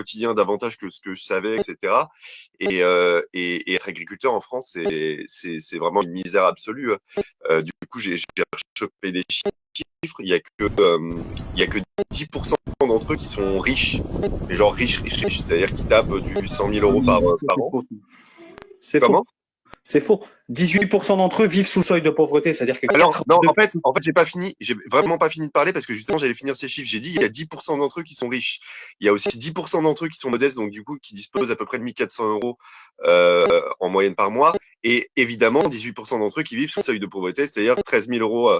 quotidien davantage que ce que je savais, etc. Et être agriculteur en France, c'est vraiment une misère absolue. Du coup, j'ai chopé des chiffres. Il y a que 10% d'entre eux qui sont riches. Mais genre riches. C'est-à-dire qui tapent du 100 000 euros par an. C'est faux. C'est faux. 18% d'entre eux vivent sous le seuil de pauvreté, c'est-à-dire que alors, non, en fait, j'ai vraiment pas fini de parler parce que justement, j'allais finir ces chiffres. J'ai dit, il y a 10% d'entre eux qui sont riches. Il y a aussi 10% d'entre eux qui sont modestes, donc du coup, qui disposent à peu près de 1400 euros en moyenne par mois. Et évidemment, 18% d'entre eux qui vivent sous le seuil de pauvreté, c'est-à-dire 13 000 euros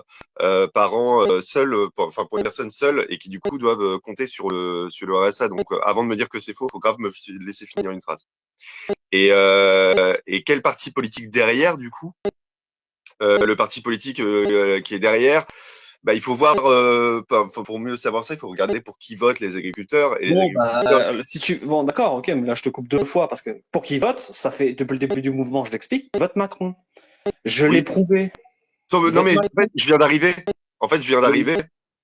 par an seuls, pour une personne seule, et qui du coup doivent compter sur le RSA. Donc, avant de me dire que c'est faux, faut grave me laisser finir une phrase. Et quel parti politique derrière, du coup le parti politique qui est derrière, bah, il faut voir, pour mieux savoir ça, il faut regarder pour qui votent les agriculteurs. Et bon, bon, d'accord, ok, mais là je te coupe 2 fois parce que pour qui vote, ça fait depuis le début du mouvement, je l'explique, ils votent Macron. Je l'ai prouvé. Non, mais en fait, je viens d'arriver.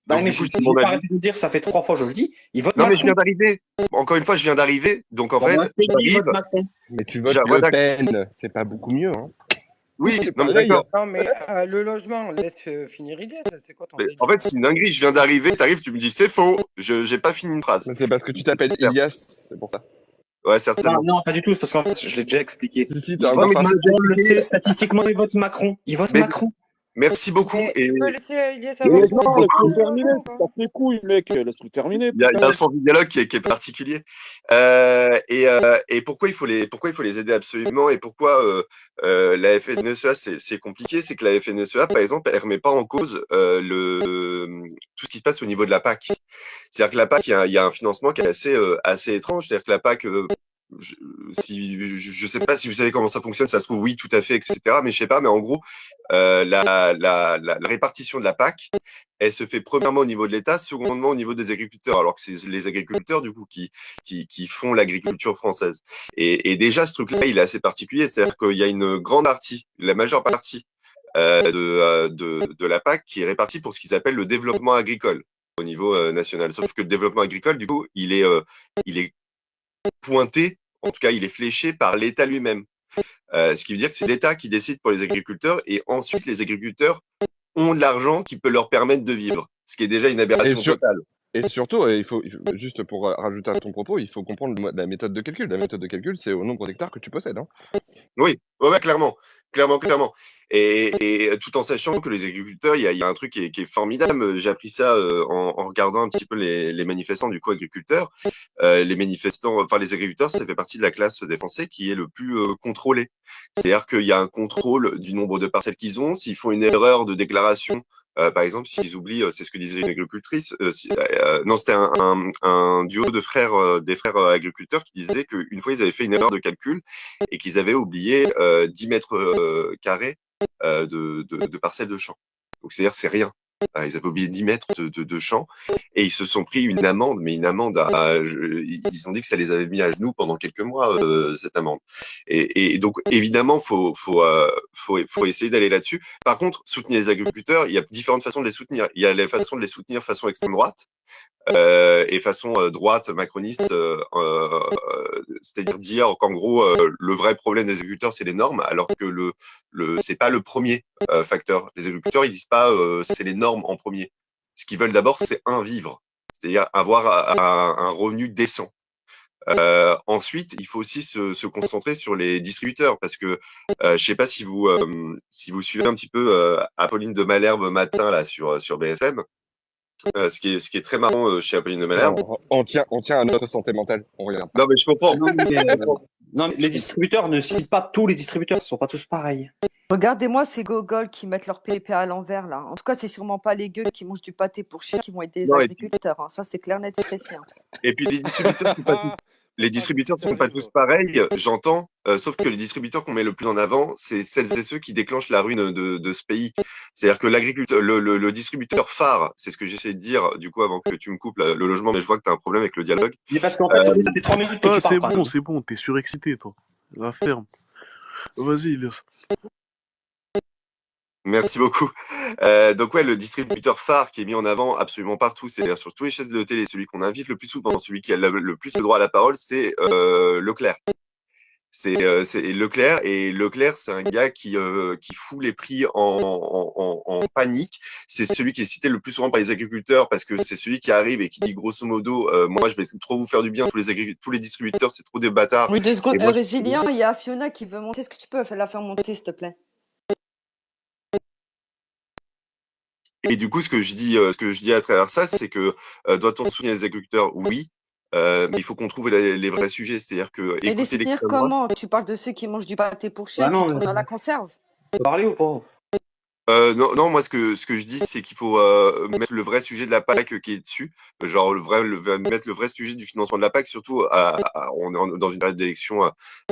Bah, mais j'ai pas arrêté de dire, ça fait 3 fois, je le dis. Ils votent non, Macron. mais je viens d'arriver. Encore une fois, je viens d'arriver. Donc, en fait, j'arrive. Mais tu votes Le Pen, c'est pas beaucoup mieux, hein. Oui, non, mais d'accord. Non, mais le logement, laisse finir Ilyes, c'est quoi ton délire? En fait, c'est une dinguerie. Je viens d'arriver, t'arrives, tu me dis c'est faux. J'ai pas fini une phrase. C'est parce que tu t'appelles Ilias, c'est pour ça. Ouais, certainement. Non, pas du tout, parce qu'en fait, je l'ai déjà expliqué. Si, Macron le sait, statistiquement, ils votent Macron. Ils votent Macron. Merci beaucoup. Tu peux laisser Ilias avoir son laisse-le terminer, t'as fait couilles, mec, laisse-le terminer. Il y a un sens du dialogue qui est particulier. Et pourquoi il faut les aider absolument, et pourquoi la FNSEA c'est compliqué, c'est que la FNSEA, par exemple, elle remet pas en cause tout ce qui se passe au niveau de la PAC. C'est-à-dire que la PAC, il y a un financement qui est assez étrange. C'est-à-dire que la PAC, je sais pas si vous savez comment ça fonctionne, ça se trouve oui, tout à fait, etc. Mais je sais pas, mais en gros, la répartition de la PAC, elle se fait premièrement au niveau de l'État, secondement au niveau des agriculteurs, alors que c'est les agriculteurs du coup qui font l'agriculture française. Et déjà ce truc-là, il est assez particulier, c'est-à-dire qu'il y a une grande partie, la majeure partie de la PAC qui est répartie pour ce qu'ils appellent le développement agricole au niveau national. Sauf que le développement agricole, du coup, il est pointé, en tout cas, il est fléché par l'État lui-même. Ce qui veut dire que c'est l'État qui décide pour les agriculteurs, et ensuite les agriculteurs ont de l'argent qui peut leur permettre de vivre, ce qui est déjà une aberration totale. Et surtout, il faut juste pour rajouter à ton propos, il faut comprendre la méthode de calcul. La méthode de calcul, c'est au nombre d'hectares que tu possèdes. Hein. Oui, ouais, clairement. Et tout en sachant que les agriculteurs, il y a un truc qui est formidable. J'ai appris ça en regardant un petit peu les manifestants du coup agriculteurs. Les manifestants, enfin les agriculteurs, ça fait partie de la classe des Français qui est le plus contrôlée. C'est-à-dire qu'il y a un contrôle du nombre de parcelles qu'ils ont. S'ils font une erreur de déclaration, par exemple, s'ils oublient, c'est ce que disait une agricultrice, non, c'était un duo de frères, des frères agriculteurs qui disaient qu'une fois ils avaient fait une erreur de calcul et qu'ils avaient oublié 10 mètres carrés de parcelles de champ. Donc c'est-à-dire c'est rien. Ils avaient oublié 10 mètres de champ et ils se sont pris une amende, mais une amende ils ont dit que ça les avait mis à genoux pendant quelques mois, cette amende. Et donc évidemment, faut essayer d'aller là-dessus. Par contre, soutenir les agriculteurs, il y a différentes façons de les soutenir. Il y a les façons de les soutenir façon extrême droite, et façon droite macroniste, c'est-à-dire dire qu'en gros le vrai problème des agriculteurs c'est les normes, alors que c'est pas le premier facteur. Les agriculteurs ils disent pas c'est les normes en premier. Ce qu'ils veulent d'abord c'est vivre, c'est-à-dire avoir un revenu décent. Ensuite, il faut aussi se concentrer sur les distributeurs, parce que je sais pas si vous suivez un petit peu Apolline de Malherbe matin là sur BFM. Ce qui est très marrant chez Apolline de Malherbe. On tient à notre santé mentale. On regarde pas. Non mais je comprends. Non, mais les distributeurs ne citent pas tous les distributeurs, ils sont pas tous pareils. Regardez-moi ces gogoles qui mettent leur PPA à l'envers là. En tout cas, c'est sûrement pas les gueux qui mangent du pâté pour chiens qui vont aider les agriculteurs. Hein. Ça, c'est clair, net et précis. Hein. Et puis les distributeurs sont pas tous pareils, j'entends, sauf que les distributeurs qu'on met le plus en avant, c'est celles et ceux qui déclenchent la ruine de ce pays. C'est-à-dire que l'agriculteur, le distributeur phare, c'est ce que j'essaie de dire, du coup, avant que tu me coupes le logement, mais je vois que tu as un problème avec le dialogue. Mais parce qu'en fait, ça fait 3 minutes que tu parles. C'est bon, t'es surexcité, toi. La ferme. Vas-y, Ilias. Merci beaucoup. Donc ouais, le distributeur phare qui est mis en avant absolument partout, c'est-à-dire sur tous les chaînes de télé, celui qu'on invite le plus souvent, celui qui a le plus le droit à la parole, c'est Leclerc. C'est Leclerc, et Leclerc, c'est un gars qui fout les prix en panique. C'est celui qui est cité le plus souvent par les agriculteurs parce que c'est celui qui arrive et qui dit grosso modo, moi je vais trop vous faire du bien, tous les distributeurs, c'est trop des bâtards. Oui, 2 secondes. Et moi, Résilient, il y a Fiona qui veut monter. Est-ce que tu peux la faire monter, s'il te plaît? Et du coup, ce que je dis à travers ça, c'est que doit-on soutenir les agriculteurs? Oui, mais il faut qu'on trouve les vrais sujets. C'est-à-dire que Et les écouter soutenir l'extrême droite. comment? Tu parles de ceux qui mangent du pâté pour chien, Bah qui non, tournent à la conserve? tu peux parler ou pas? Non, moi ce que je dis, c'est qu'il faut mettre le vrai sujet de la PAC qui est dessus, genre mettre le vrai sujet du financement de la PAC, surtout on est dans une période d'élection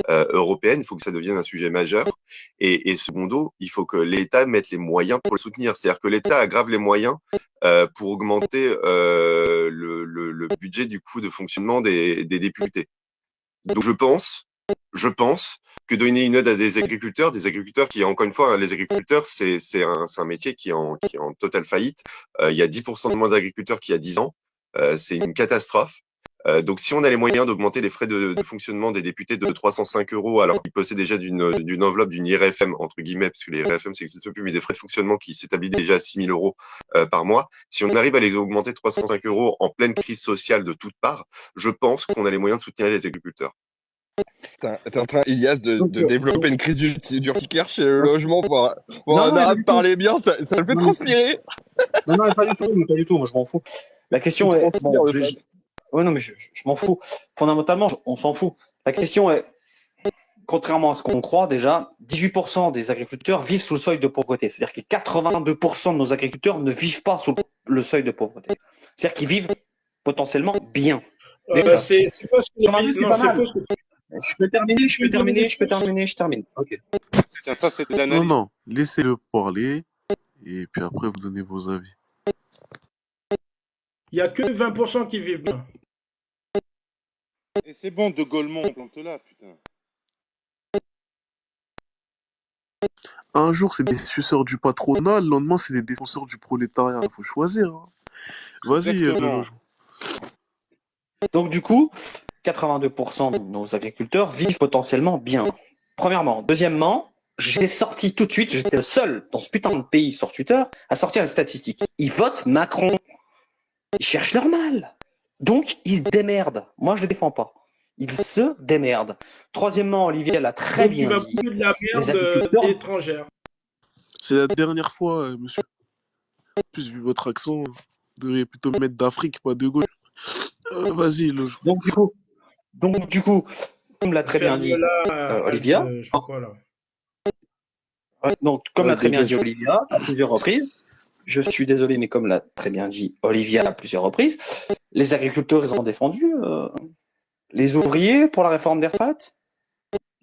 européenne, il faut que ça devienne un sujet majeur. Et secondo, il faut que l'État mette les moyens pour le soutenir. C'est-à-dire que l'État aggrave les moyens pour augmenter le budget du coût de fonctionnement des députés. Donc je pense que donner une aide à des agriculteurs qui, encore une fois, hein, les agriculteurs, c'est un métier qui est en totale faillite. Il y a 10% de moins d'agriculteurs qu'il y a 10 ans. C'est une catastrophe. Donc, si on a les moyens d'augmenter les frais de fonctionnement des députés de 305 euros, alors qu'ils possèdent déjà d'une enveloppe d'une IRFM, entre guillemets, parce que les IRFM, ça n'existe plus, mais des frais de fonctionnement qui s'établissent déjà à 6 000 euros par mois, si on arrive à les augmenter de 305 euros en pleine crise sociale de toutes parts, je pense qu'on a les moyens de soutenir les agriculteurs. T'es en train, Ilias, de développer une crise d'urticaire chez le logement pour Non, un non, arabe mais- parler bien, ça le fait Non, mais- transpirer. Non, non, mais pas du tout, moi je m'en fous. La question est. Transpire, Bon, le ouais, non, mais je m'en fous. Fondamentalement, on s'en fout. La question est, contrairement à ce qu'on croit déjà, 18% des agriculteurs vivent sous le seuil de pauvreté. C'est-à-dire que 82% de nos agriculteurs ne vivent pas sous le seuil de pauvreté. C'est-à-dire qu'ils vivent potentiellement bien. Déjà. C'est pas ce que On a vu, c'est non, pas c'est mal. faux ce que tu Je termine. Ok. Putain, ça, c'est de Non, l'analyse. non, laissez-le parler et puis après vous donnez vos avis. Il n'y a que 20% qui vivent bien. Et c'est bon, De Gaulle, plante-la, putain. Un jour c'est des suceurs du patronat, le lendemain c'est les défenseurs du prolétariat. Il faut choisir. Hein. Vas-y, Exactement. Lolo. Donc du coup, 82% de nos agriculteurs vivent potentiellement bien. Premièrement. Deuxièmement, j'ai sorti tout de suite, j'étais le seul dans ce putain de pays sur Twitter à sortir les statistiques. Ils votent Macron. Ils cherchent leur mal. Donc, ils se démerdent. Moi, je ne les défends pas. Ils se démerdent. Troisièmement, Olivier l'a très Donc tu bien vas dit. couper de la Les merde agriculteurs- étrangère. C'est la dernière fois, monsieur. En plus, vu votre accent, vous devriez plutôt mettre d'Afrique, pas de gauche. Vas-y, Lolo. Donc, du coup, comme l'a très bien dit Olivia. Je sais pas quoi, là. Donc, comme l'a très bien dégage. dit Olivia à plusieurs reprises, je suis désolé, mais comme l'a très bien dit Olivia à plusieurs reprises, les agriculteurs, ils ont défendu les ouvriers pour la réforme des retraites.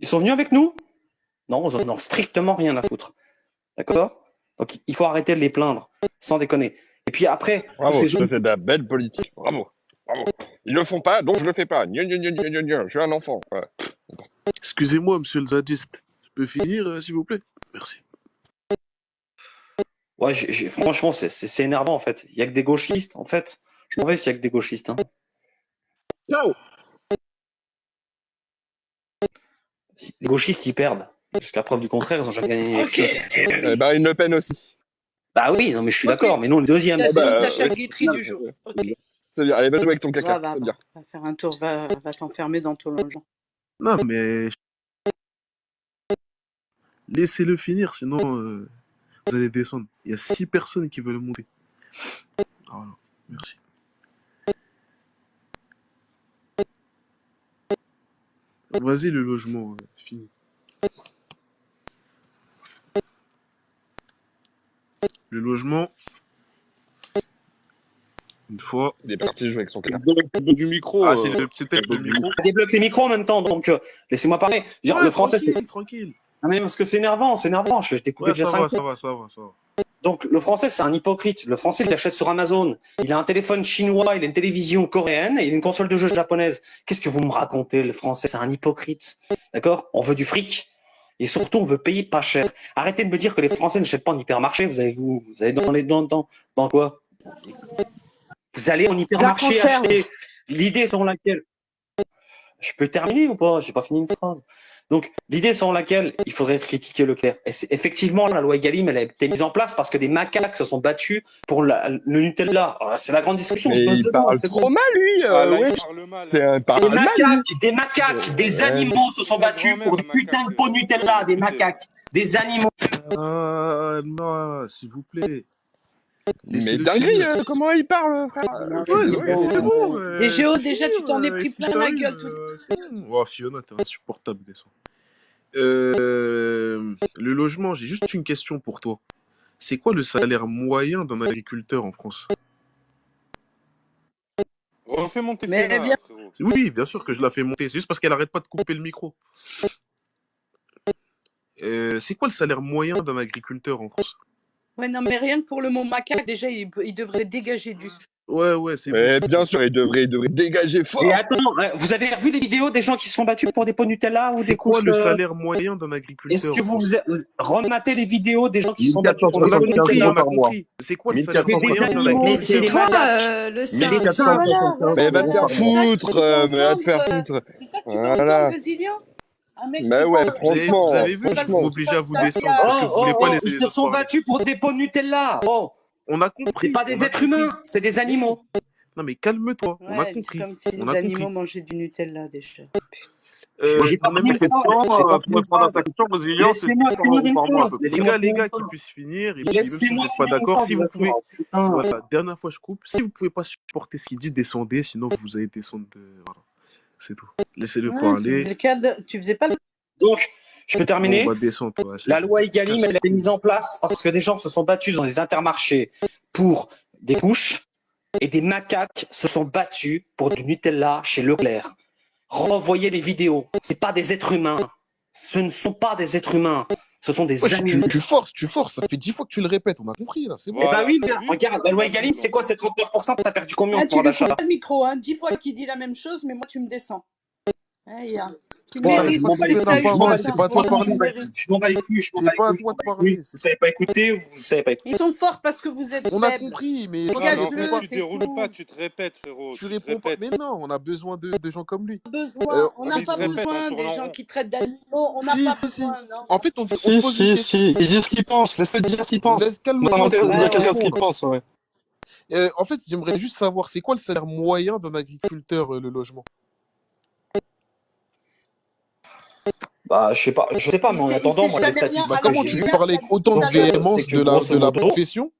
Ils sont venus avec nous? Non, ils n'en ont strictement rien à foutre. D'accord? Donc, il faut arrêter de les plaindre, sans déconner. Et puis après, tous Bravo, ces ça gens... c'est de la belle politique. Bravo. Ils le font pas, donc je le fais pas. Gna, gna, gna, gna, gna, gna. Je suis un enfant. Ouais. Excusez-moi, monsieur le zadiste. Je peux finir, s'il vous plaît? Merci. Ouais, franchement, c'est énervant, en fait. Il n'y a que des gauchistes, en fait. Je m'en vais s'il n'y a que des gauchistes. Hein. Ciao. Les gauchistes, ils perdent. Jusqu'à preuve du contraire, ils n'ont jamais gagné une élection. Une Le Pen aussi. Bah oui, non, mais je suis Ok. d'accord, mais non, le deuxième. La c'est- bah, charcuterie du jour. Ok. C'est bien. Allez, va jouer avec ton caca. Va C'est bien. faire un tour, va t'enfermer dans ton logement. Non, mais... Laissez-le finir, sinon vous allez descendre. Il y a 6 personnes qui veulent monter. Voilà, merci. Vas-y, le logement, fini. Le logement, une fois... Il est parti jouer avec son caca. Du micro. Ah, c'était le micro. Ça débloque les micros en même temps, donc laissez-moi parler. Je veux dire, Ouais, le français, c'est. tranquille. Ah, mais parce que c'est énervant, Je t'ai coupé Ouais, déjà ça 5 va, fois. ça va. Donc, le français, c'est un hypocrite. Le français, il achète sur Amazon. Il a un téléphone chinois, il a une télévision coréenne et il a une console de jeu japonaise. Qu'est-ce que vous me racontez? Le français, c'est un hypocrite. D'accord? On veut du fric. Et surtout, on veut payer pas cher. Arrêtez de me dire que les Français n'achètent pas en hypermarché. Vous allez dans quoi? Vous allez en De la hypermarché conserve. acheter. L'idée selon laquelle. Je peux terminer ou pas? J'ai pas fini une phrase. Donc, l'idée selon laquelle il faudrait critiquer Leclerc. Et effectivement, la loi Egalim, elle a été mise en place parce que des macaques se sont battus pour le Nutella. C'est la grande discussion. Mais il parle trop mal, lui. Ah, là, il Ouais. parle mal. C'est un Des parle mal. macaques, des Ouais. animaux se sont Ta battus grand-mère, pour un du putain de macaque. pot Nutella, des macaques, des animaux. Non, s'il vous plaît. Mais Laissez-le dinguerie, finir. comment il parle, frère. Non, Ouais, c'est bon. Et Géo, c'est déjà, fini, tu t'en es pris ici, plein la t'arrives, gueule tout c'est bon. Oh, Fiona, t'es insupportable, descends. Le logement, j'ai juste une question pour toi. C'est quoi le salaire moyen d'un agriculteur en France? Refais monter Mais Fiona, viens. frérot. Oui, bien sûr que je la fais monter. C'est juste parce qu'elle arrête pas de couper le micro. C'est quoi le salaire moyen d'un agriculteur en France? Ouais, non, mais rien que pour le mot macaque, déjà, il devrait dégager du. Ouais, c'est bon. Mais c'est bien bon. sûr, il devrait dégager fort. Et attends, vous avez vu les vidéos des gens qui se sont battus pour des pots Nutella ou C'est des quoi couches le salaire moyen d'un agriculteur Est-ce que en vous France? rematez les vidéos des gens qui se sont battus pour des pots 1475 On euros Nutella? a par mois. compris. C'est quoi le salaire C'est des moyen d'un animaux, Mais agriculteur? c'est c'est des toi macaques. le Mais les singe. singes. 1475 Mais va te euros faire par mois. foutre, mais va te faire foutre. C'est ça que tu veux Voilà. entendre, Brésilien? Un mec Bah qui ouais, parle. Vous franchement, avez vu, je franchement. m'oblige à vous Ça, descendre parce que vous voulez pas laisser Ils les se autres sont parler. battus pour des pots Nutella. Oh, On a c'est compris. pas des on a êtres compris. humains, c'est des animaux. Non mais calme-toi. On a Ouais, compris. comme si On les a animaux compris. mangeaient du Nutella déjà. J'ai pas On fini aimerait une phrase. J'ai pas fini une phrase. Laissez-moi finir une phrase. les Laissez-moi finir gars une qui phrase. puissent finir et puis même si vous Laissez-moi n'êtes pas finir une d'accord, phrase, si vous vous assure. pouvez, Putain. voilà, dernière fois je coupe. Si vous pouvez pas supporter ce qu'il dit, descendez, sinon vous allez descendre de, voilà, c'est tout. Laissez-le Ouais, parler. tu faisais pas le. Donc, je peux Bon, on terminer. va descendre. Ouais, c'est La bon. loi Egalim, elle a été Casse-couille. mise en place parce que des gens se sont battus dans des intermarchés pour des couches et des macaques se sont battus pour du Nutella chez Leclerc. Revoyez les vidéos. C'est pas des êtres humains. Ce ne sont pas des êtres humains. Ce sont des Ouais, animaux. tu forces. Ça fait 10 fois que tu le répètes. On a compris là. C'est bon. Eh ben Voilà, oui, t'as bien. vu? Regarde, la loi Egalim, c'est quoi? C'est 39%. T'as perdu combien en Ah, tu pouvoir lui d'achat? coupes pas le micro, hein. 10 fois qu'il dit la même chose, mais moi tu me descends. Hein, tu Bon, mérites je m'en bats les ce que couilles, t'as eu je m'en bats ce les C'est pas à toi de matin. couilles, parler. je m'en bats les couilles, je m'en C'est bats les pas à couilles, je toi m'en de bats les couilles. parler. Vous savez pas écouter, vous savez pas écouter. Ils sont forts parce que vous êtes On a faibles. compris, mais Non, mais en Dégage-le, fait, tu c'est déroules pas, tout. tu te répètes, frérot. tu Tu te réponds pas. répètes. Mais non, on a besoin de gens comme lui. Besoin, on Ah, n'a mais il pas se répète, besoin on tourne des en gens rond. qui traitent d'animaux, on n'a pas Si. besoin, non. En fait, on te Si, pose une si, question. si. Ils disent ce qu'ils pensent. Laisse-le dire ce qu'ils pensent. Moi, ça m'intéresse de Ouais, dire ouais. quelqu'un ce qu'il pense, ouais. En fait, j'aimerais juste savoir, c'est quoi le salaire moyen d'un agriculteur, le logement? Bah, je sais pas, mais en attendant, moi, les jamais rien. statistiques Bah, Alors, que comment j'ai tu vues, peux parler avec autant de tout à l'heure, véhémence c'est que de grosso la modo, profession,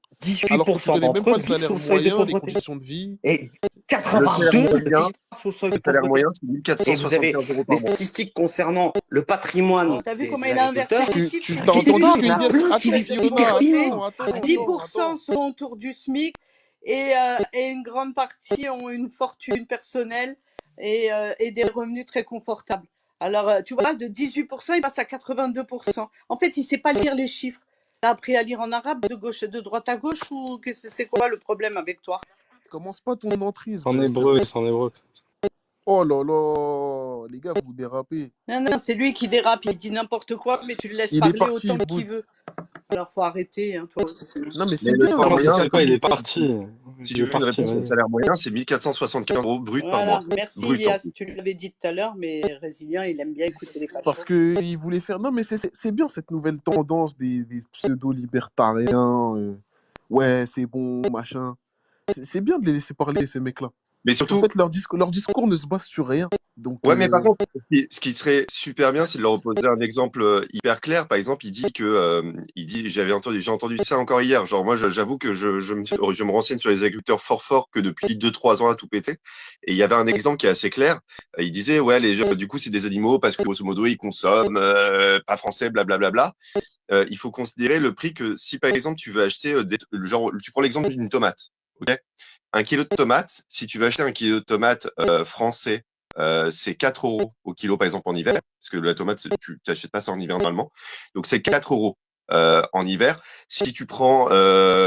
alors que tu 18% connais même d'entre pas eux le vivent salaire sous le seuil de moyen, les pauvreté. conditions de vie? Et Le salaire 82 moyen, vivent sous le seuil de le salaire pauvreté. moyen, c'est Et vous avez 1475 euros les par mois. statistiques concernant le patrimoine t'as vu comment des il a inversé agriculteurs. les Tu chiffres? Vous t'as inquiétez entendu pas, ce il que y je en a viens de dire? plein qui Attends, vivent Fiona, bien. attends. 10% sont autour du SMIC et une grande partie ont une fortune personnelle et des revenus très confortables. Alors, tu vois, de 18%, il passe à 82%. En fait, il ne sait pas lire les chiffres. Tu as appris à lire en arabe de droite à gauche ou c'est quoi le problème avec toi? Commence pas ton entrisme, En s'il te hébreu, plaît. c'est en hébreu. Oh là là, les gars, vous dérapez. Non, c'est lui qui dérape. Il dit n'importe quoi, mais tu le laisses Il est parler parti, autant le qu'il bout. veut. Alors, faut arrêter, hein, toi aussi. Non, mais Mais c'est le bien. salaire Non, moyen, c'est pas, il est parti. si Il tu est veux une parti, réponse, le vas-y. salaire moyen, c'est 1475 euros brut par Voilà, mois. merci Brut en Ilias. plus. Tu l'avais dit tout à l'heure, mais Résilient, il aime bien écouter les Parce patrons. qu'il voulait faire. Non, mais c'est bien cette nouvelle tendance des pseudo-libertariens. Ouais, c'est bon, machin. C'est bien de les laisser parler, ces mecs-là. Mais En surtout, fait, leur discours ne se base sur rien. Donc, ouais, mais par contre, ce qui serait super bien, c'est de leur opposer un exemple hyper clair. Par exemple, il dit, j'ai entendu ça encore hier. Genre, moi, j'avoue que je me renseigne sur les agriculteurs fort que depuis 2-3 ans à tout péter. Et il y avait un exemple qui est assez clair. Il disait, ouais, les gens, du coup, c'est des animaux parce que grosso modo, ils consomment, pas français, blablabla. Il faut considérer le prix que si, par exemple, tu veux acheter genre, tu prends l'exemple d'une tomate. Ok, un kilo de tomates, si tu veux acheter un kilo de tomates français, c'est 4 euros au kilo, par exemple, en hiver, parce que la tomate, tu n'achètes pas ça en hiver normalement. Donc, c'est 4 euros en hiver. Si tu prends,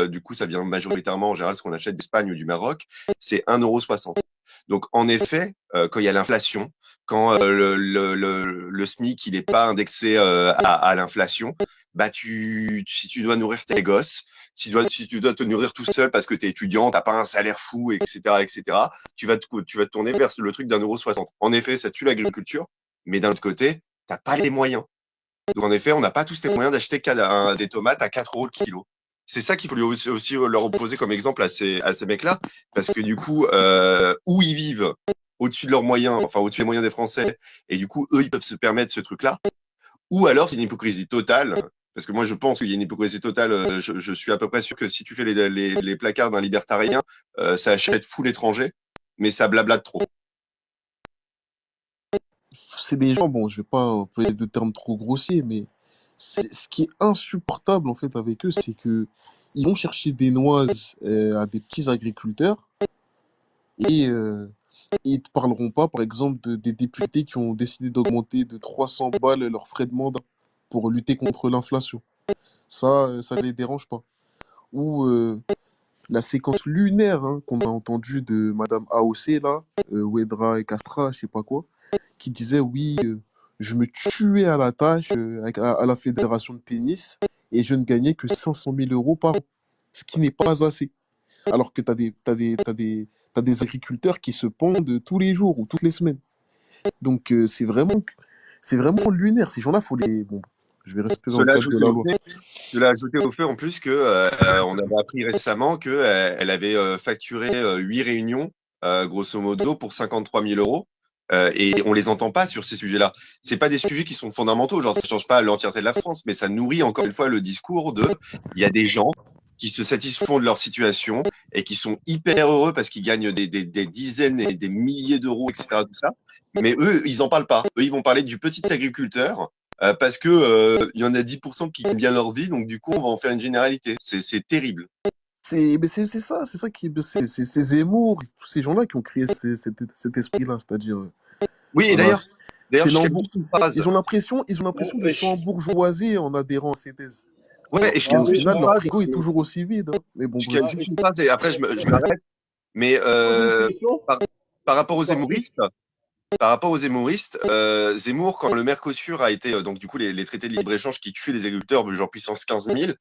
du coup, ça vient majoritairement, en général, ce qu'on achète d'Espagne ou du Maroc, c'est 1,60 €. Donc, en effet, quand il y a l'inflation, quand le SMIC il n'est pas indexé à l'inflation, bah si tu dois nourrir tes gosses, si tu dois te nourrir tout seul parce que tu es étudiant, tu n'as pas un salaire fou, etc., tu vas te tourner vers le truc d'1,60 €. En effet, ça tue l'agriculture, mais d'un autre côté, tu n'as pas les moyens. Donc, en effet, on n'a pas tous les moyens d'acheter des tomates à 4 € le kilo. C'est ça qu'il faut aussi leur opposer comme exemple à ces mecs-là, parce que du coup, où ils vivent au-dessus de leurs moyens, enfin au-dessus des moyens des Français, et du coup, eux, ils peuvent se permettre ce truc-là, ou alors c'est une hypocrisie totale, parce que moi, je pense qu'il y a une hypocrisie totale. Je suis à peu près sûr que si tu fais les placards d'un libertarien, ça achète fou l'étranger, mais ça blablate trop. C'est des gens, bon, je vais pas employer de termes trop grossiers, mais ce qui est insupportable en fait avec eux, c'est que ils vont chercher des noises à des petits agriculteurs et ils te parleront pas, par exemple, des députés qui ont décidé d'augmenter de 300 balles leurs frais de mandat pour lutter contre l'inflation. Ça les dérange pas. Ou la séquence lunaire qu'on a entendue de Madame AOC, là, Ouedra et Castra, je sais pas quoi, qui disait oui, je me tuais à la tâche à la fédération de tennis et je ne gagnais que 500 000 € par an, ce qui n'est pas assez. Alors que t'as des agriculteurs qui se pendent tous les jours ou toutes les semaines. Donc c'est vraiment lunaire. Ces gens-là, faut les. Bon, je vais rester dans le cadre de la loi. Cela a ajouté au fait en plus que on avait appris récemment qu'elle elle avait facturé 8 réunions, grosso modo, pour 53 000 €. Et on les entend pas sur ces sujets-là. C'est pas des sujets qui sont fondamentaux, genre ça change pas l'entièreté de la France, mais ça nourrit encore une fois le discours de il y a des gens qui se satisfont de leur situation et qui sont hyper heureux parce qu'ils gagnent des dizaines et des milliers d'euros, etc. Tout ça. Mais eux, ils en parlent pas. Eux, ils vont parler du petit agriculteur parce que il y en a 10% qui gagnent bien leur vie, donc du coup, on va en faire une généralité. C'est terrible. Mais c'est ça qui. C'est Zemmour, tous ces gens-là qui ont créé cet esprit-là, c'est-à-dire. Oui, et Voilà, d'ailleurs, c'est je l'embour- juste une phrase. ils ont l'impression de s'embourgeoiser en adhérant à ces thèses. Ouais, et Et au final, leur frigo est toujours aussi vide. Mais bon, je bref. juste une phrase et après je m'arrête. Mais par rapport aux hémoristes, Zemmour, quand le Mercosur a été, donc du coup les traités de libre-échange qui tuaient les agriculteurs, genre puissance 15 000,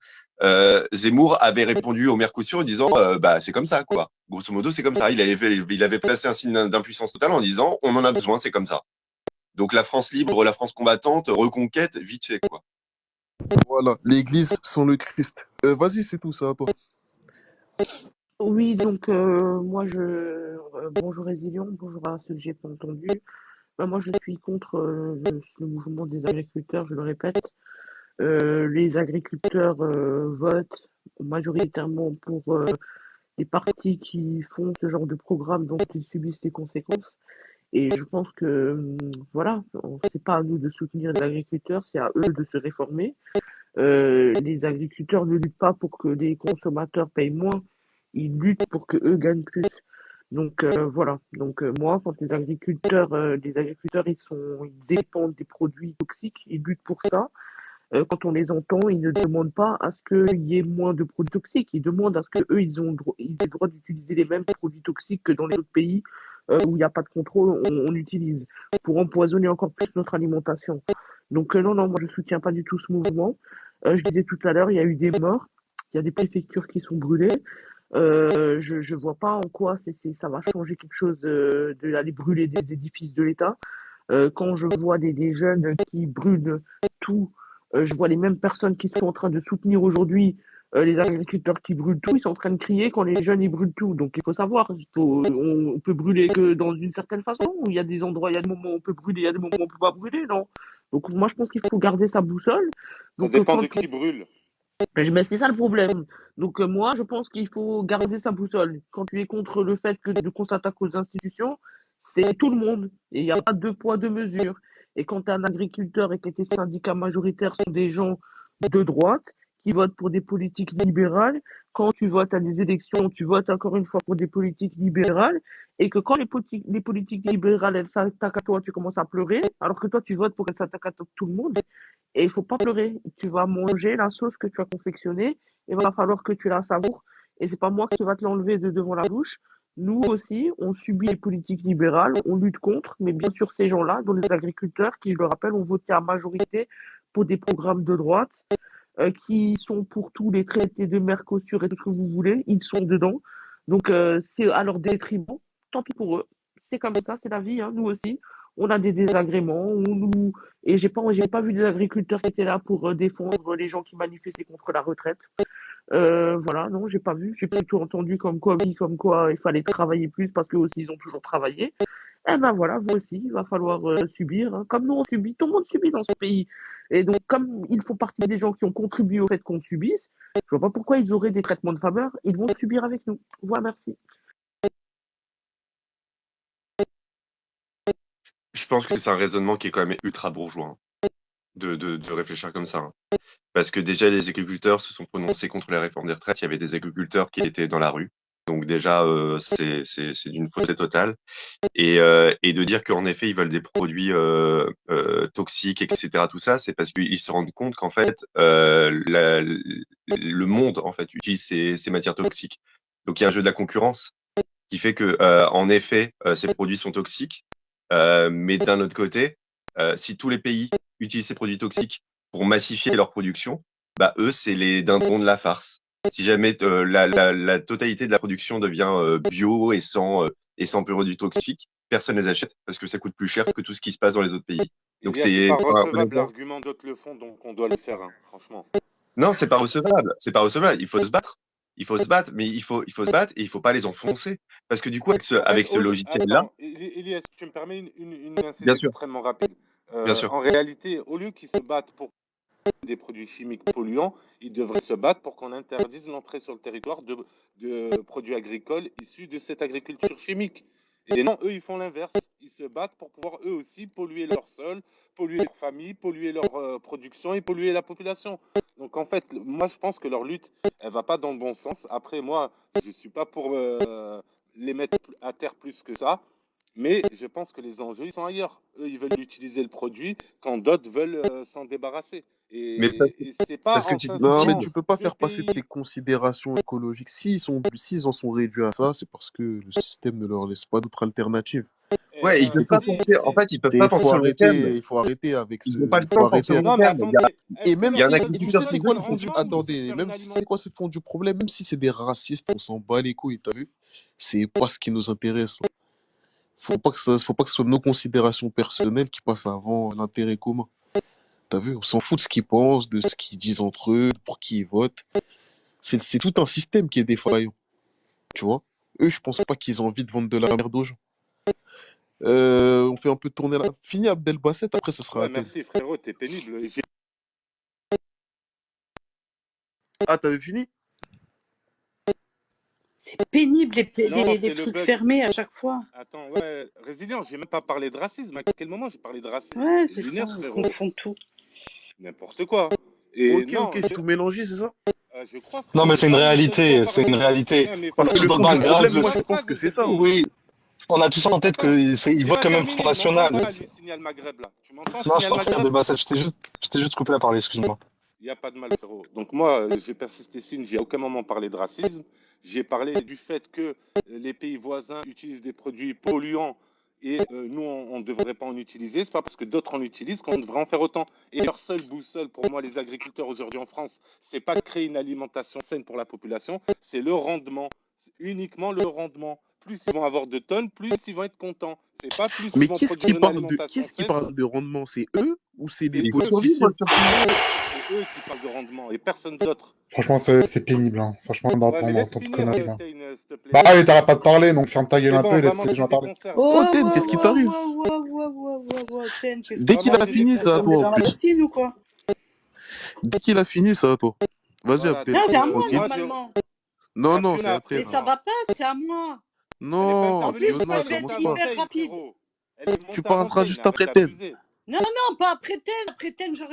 Zemmour avait répondu au Mercosur en disant bah c'est comme ça quoi. Grosso modo c'est comme ça. Il avait placé un signe d'impuissance totale en disant on en a besoin, c'est comme ça. Donc la France libre, la France combattante, reconquête, vite fait quoi. Voilà, l'église sans le Christ. Vas-y, c'est tout ça à toi. Oui, donc moi bonjour Résilion, bonjour à ceux que j'ai pas entendus. Moi je suis contre le mouvement des agriculteurs, je le répète. Les agriculteurs votent majoritairement pour des partis qui font ce genre de programme dont ils subissent les conséquences. Et je pense que voilà, c'est pas à nous de soutenir les agriculteurs, c'est à eux de se réformer. Les agriculteurs ne luttent pas pour que les consommateurs payent moins, ils luttent pour que eux gagnent plus. Donc voilà. Donc moi, quand les agriculteurs ils dépendent des produits toxiques, ils luttent pour ça. Quand on les entend, ils ne demandent pas à ce qu'il y ait moins de produits toxiques. Ils demandent à ce qu'eux, ils aient le droit d'utiliser les mêmes produits toxiques que dans les autres pays où il n'y a pas de contrôle, on utilise pour empoisonner encore plus notre alimentation. Donc non, moi je soutiens pas du tout ce mouvement. Je disais tout à l'heure, il y a eu des morts, il y a des préfectures qui sont brûlées. Je vois pas en quoi ça va changer quelque chose d'aller brûler des édifices de l'État. Quand je vois des jeunes qui brûlent tout, je vois les mêmes personnes qui sont en train de soutenir aujourd'hui les agriculteurs qui brûlent tout, ils sont en train de crier quand les jeunes ils brûlent tout. Donc il faut savoir, on peut brûler que dans une certaine façon, où il y a des endroits, il y a des moments où on peut brûler, il y a des moments où on peut pas brûler, non. Donc moi je pense qu'il faut garder sa boussole. Ça Donc dépend de qui brûle. mais c'est ça le problème. Donc moi, je pense qu'il faut garder sa boussole. Quand tu es contre le fait qu'on s'attaque aux institutions, c'est tout le monde. Et il n'y a pas deux poids, deux mesures. Et quand tu es un agriculteur et que tes syndicats majoritaires sont des gens de droite qui votent pour des politiques libérales, quand tu votes à des élections, tu votes encore une fois pour des politiques libérales, et que quand les politiques libérales, elles s'attaquent à toi, tu commences à pleurer, alors que toi, tu votes pour qu'elles s'attaquent à tout le monde. Et il faut pas pleurer. Tu vas manger la sauce que tu as confectionnée. Il va falloir que tu la savoures. Et c'est pas moi qui va te l'enlever de devant la bouche. Nous aussi, on subit les politiques libérales, on lutte contre, mais bien sûr, ces gens-là, dont les agriculteurs, qui, je le rappelle, ont voté à majorité pour des programmes de droite, qui sont pour tous les traités de Mercosur et tout ce que vous voulez, ils sont dedans. Donc, c'est à leur détriment. Tant pis pour eux. C'est comme ça, c'est la vie, hein, nous aussi. On a des désagréments. Et j'ai pas vu des agriculteurs qui étaient là pour défendre les gens qui manifestaient contre la retraite. Voilà, non, j'ai pas vu. J'ai plutôt entendu comme quoi, oui, comme quoi il fallait travailler plus parce qu'eux aussi, ils ont toujours travaillé. Eh ben voilà, vous aussi, il va falloir subir, hein. Comme nous, on subit, tout le monde subit dans ce pays. Et donc, comme ils font partie des gens qui ont contribué au fait qu'on subisse, je vois pas pourquoi ils auraient des traitements de faveur. Ils vont subir avec nous. Voilà, merci. Je pense que c'est un raisonnement qui est quand même ultra bourgeois, hein, de réfléchir comme ça, hein. Parce que déjà, les agriculteurs se sont prononcés contre les réformes des retraites. Il y avait des agriculteurs qui étaient dans la rue. Donc déjà, c'est d'une fausseté totale. Et de dire qu'en effet, ils veulent des produits toxiques, etc., tout ça, c'est parce qu'ils se rendent compte qu'en fait, le monde en fait utilise ces matières toxiques. Donc il y a un jeu de la concurrence qui fait que, en effet, ces produits sont toxiques. Mais d'un autre côté, si tous les pays utilisent ces produits toxiques pour massifier leur production, bah eux, c'est les dindons de la farce. Si jamais la totalité de la production devient bio et sans produits toxiques, personne ne les achète parce que ça coûte plus cher que tout ce qui se passe dans les autres pays. Donc Elias, c'est pas recevable, l'argument d'autres le font, donc on doit le faire, hein, franchement. Non, c'est pas recevable. C'est pas recevable. Il faut se battre. Il faut se battre, mais il faut se battre et il faut pas les enfoncer. Parce que du coup, avec ce logiciel-là. Attends, Elias, tu me permets une incise Bien sûr. extrêmement rapide. Bien sûr. En réalité, au lieu qu'ils se battent pour des produits chimiques polluants, ils devraient se battre pour qu'on interdise l'entrée sur le territoire de produits agricoles issus de cette agriculture chimique. Et non, eux, ils font l'inverse. Ils se battent pour pouvoir, eux aussi, polluer leur sol, polluer leur famille, polluer leur production et polluer la population. Donc, en fait, moi, je pense que leur lutte, elle va pas dans le bon sens. Après, moi, je suis pas pour les mettre à terre plus que ça. Mais je pense que les enjeux, ils sont ailleurs. Eux, ils veulent utiliser le produit quand d'autres veulent s'en débarrasser. Mais Et c'est pas parce que en tu Non, mais s'inscrivant tu peux pas deux faire passer pays. tes considérations écologiques. S'ils en sont réduits à ça, c'est parce que le système ne leur laisse pas d'autre alternative. Ouais, ils peuvent pas penser. En fait, ils peuvent pas penser au long terme. Il faut arrêter avec Ils ce. n'ont pas le Il faut temps de penser arrêter. au long Non, mais terme. attendez, Et est-ce que même Il y a un leur si, et tu sais agriculteur c'est qui quoi veut le fond du. ensemble Attendez, faire une même si alimentation? c'est quoi le fond du problème, même si c'est des racistes, on s'en bat les couilles, t'as vu? C'est pas ce qui nous intéresse. Faut pas que ce soit nos considérations personnelles qui passent avant l'intérêt commun. T'as vu? On s'en fout de ce qu'ils pensent, de ce qu'ils disent entre eux, pour qui ils votent. C'est tout un système qui est défaillant, tu vois? Eux, je pense pas qu'ils ont envie de vendre de la merde aux gens. On fait un peu tourner la. Fini Abdelbasset, après ce sera Ouais, Athènes. merci frérot, t'es pénible. Ah, t'avais fini? C'est pénible Non, les c'est le trucs bug. fermés à chaque fois. Attends, ouais, résilient, j'ai même pas parlé de racisme. À quel moment j'ai parlé de racisme? Ouais, C'est c'est ça, lunaire, ils frérot. confondent tout. N'importe quoi. Et Ok, non, j'ai tout mélangé, c'est ça? je crois, Non, frérot, mais j'ai c'est une pas une seule fois réalité, c'est une parlé. réalité. Ouais, mais On a Parce que tous le dans fond le du background problème, le... moi, ma je pense phrase, que s'il c'est te ça. plaît. Oui, on a tous en tête qu'ils Laisse-moi votent quand même terminer, Front National. m'entends pas, lui, signal Maghreb, là. Tu m'entends, Non, je signal t'en prie, Maghreb? Abdelbasset, je t'ai juste coupé la parole, excuse-moi. Il n'y a pas de mal, frérot. Donc moi, j'ai persisté signe, j'ai à aucun moment parlé de racisme. J'ai parlé du fait que les pays voisins utilisent des produits polluants et nous, on ne devrait pas en utiliser. C'est pas parce que d'autres en utilisent qu'on devrait en faire autant. Et leur seule boussole, pour moi, les agriculteurs aujourd'hui en France, c'est pas de créer une alimentation saine pour la population, c'est le rendement. C'est uniquement le rendement. Plus ils vont avoir de tonnes, plus ils vont être contents. C'est pas plus Mais ils vont qui produire une alimentation est-ce qui saine. parle de rendement? C'est eux ou c'est les C'est eux, politiciens? c'est eux qui parlent de rendement et personne d'autre. Franchement, c'est pénible, hein. Franchement, Ouais, mais d'entendre laisse tant de finir, conneries, là. Kane, s'il te plaît. Bah oui, t'arrêtes pas de parler, donc ferme ta gueule C'est un bon, peu et va laisse les manger gens des parler. conserves. Oh, Ten, qu'est-ce qui t'arrive? Qu'est-ce Dès que qu'il a manger des fini, c'est à conserves. toi en dans la plus. piscine ou quoi? Dès qu'il a fini, c'est à toi. Vas-y, Voilà, Abdel, Non, donc c'est à moi tranquille. normalement. Non, non, c'est Fiona à après Mais Athènes. ça moi. va pas, c'est à moi. Elle est pas Non, En intervenue, plus, moi, Fiona, je vais être monte commence pas. hyper avant Kane, rapide. frérot. Elle est Tu montée parleras avant Kane, juste arrête après Ten. d'abuser. Non, non, pas après Ten. Après Ten, je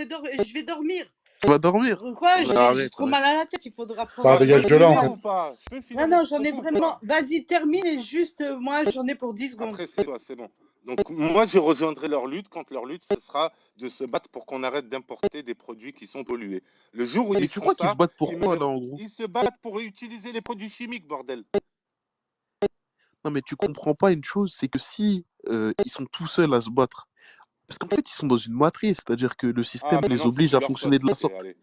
vais dormir. Tu vas dormir? Quoi? J'ai Arrête, trop arrête. mal à la tête. Il faudra prendre Bah, un Moi, je peux dégage de là, en comprimé. finir fait. ou pas? Je peux finir Non, mon non, j'en ai propos ou vraiment. pas? Vas-y, termine et juste, moi, j'en ai pour 10 secondes. Après, c'est toi, c'est bon. Donc, moi, je rejoindrai leur lutte quand leur lutte, ce sera de se battre pour qu'on arrête d'importer des produits qui sont pollués. Le jour où Mais ils tu feront crois qu'ils se ça, battent ils pour me quoi, le... là, en gros? Ils se battent pour utiliser les produits chimiques, bordel. Non, mais tu comprends pas une chose, c'est que si ils sont tout seuls à se battre, parce qu'en fait, ils sont dans une matrice, c'est-à-dire que le Ah, système les maintenant, faut oblige que tu à leur fonctionner fasses de la péter, sorte. allez.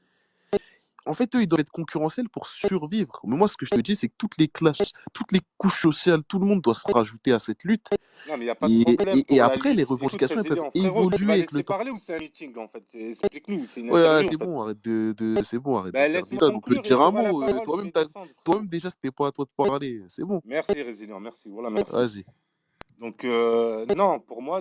En fait, eux, ils doivent être concurrentiels pour survivre. Mais moi, ce que je te dis, c'est que toutes les classes, toutes les couches sociales, tout le monde doit se rajouter à cette lutte. Non, mais il n'y a pas de problème Et pour la après, les lutte. Écoute, revendications, elles peuvent Résilient, frérot, tu évoluer vas avec le laisser temps. parler ou c'est un meeting, en fait? Explique-nous, c'est une Ouais, ouais, interview, en c'est fait. bon, c'est bon, arrête de Ben, faire laisse-moi d'état. On peut conclure, dire un donne-moi la mot. parole, je Toi-même, vais descendre, frérot. toi-même, déjà, c'était pas à toi de parler. C'est bon. Merci, Résilient, merci, voilà, merci. Vas-y. Donc, non, pour moi,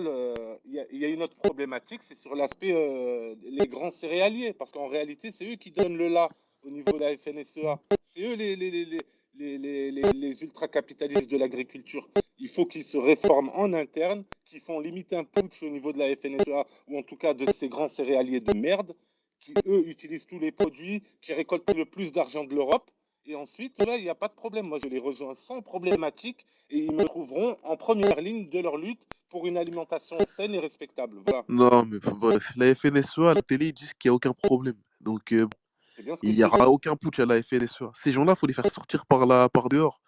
il y a une autre problématique, c'est sur l'aspect les grands céréaliers, parce qu'en réalité, c'est eux qui donnent le là au niveau de la FNSEA. C'est eux les ultra-capitalistes de l'agriculture. Il faut qu'ils se réforment en interne, qu'ils font limite un putsch au niveau de la FNSEA, ou en tout cas de ces grands céréaliers de merde, qui, eux, utilisent tous les produits, qui récoltent le plus d'argent de l'Europe. Et ensuite, là, il n'y a pas de problème. Moi, je les rejoins sans problématique et ils me trouveront en première ligne de leur lutte pour une alimentation saine et respectable. Voilà. Non, mais bref, la FNSEA, à la télé, ils disent qu'il n'y a aucun problème. Donc, C'est bien ce que il je n'y te dis. aura aucun putsch à la FNSEA. Ces gens-là, il faut les faire sortir par dehors,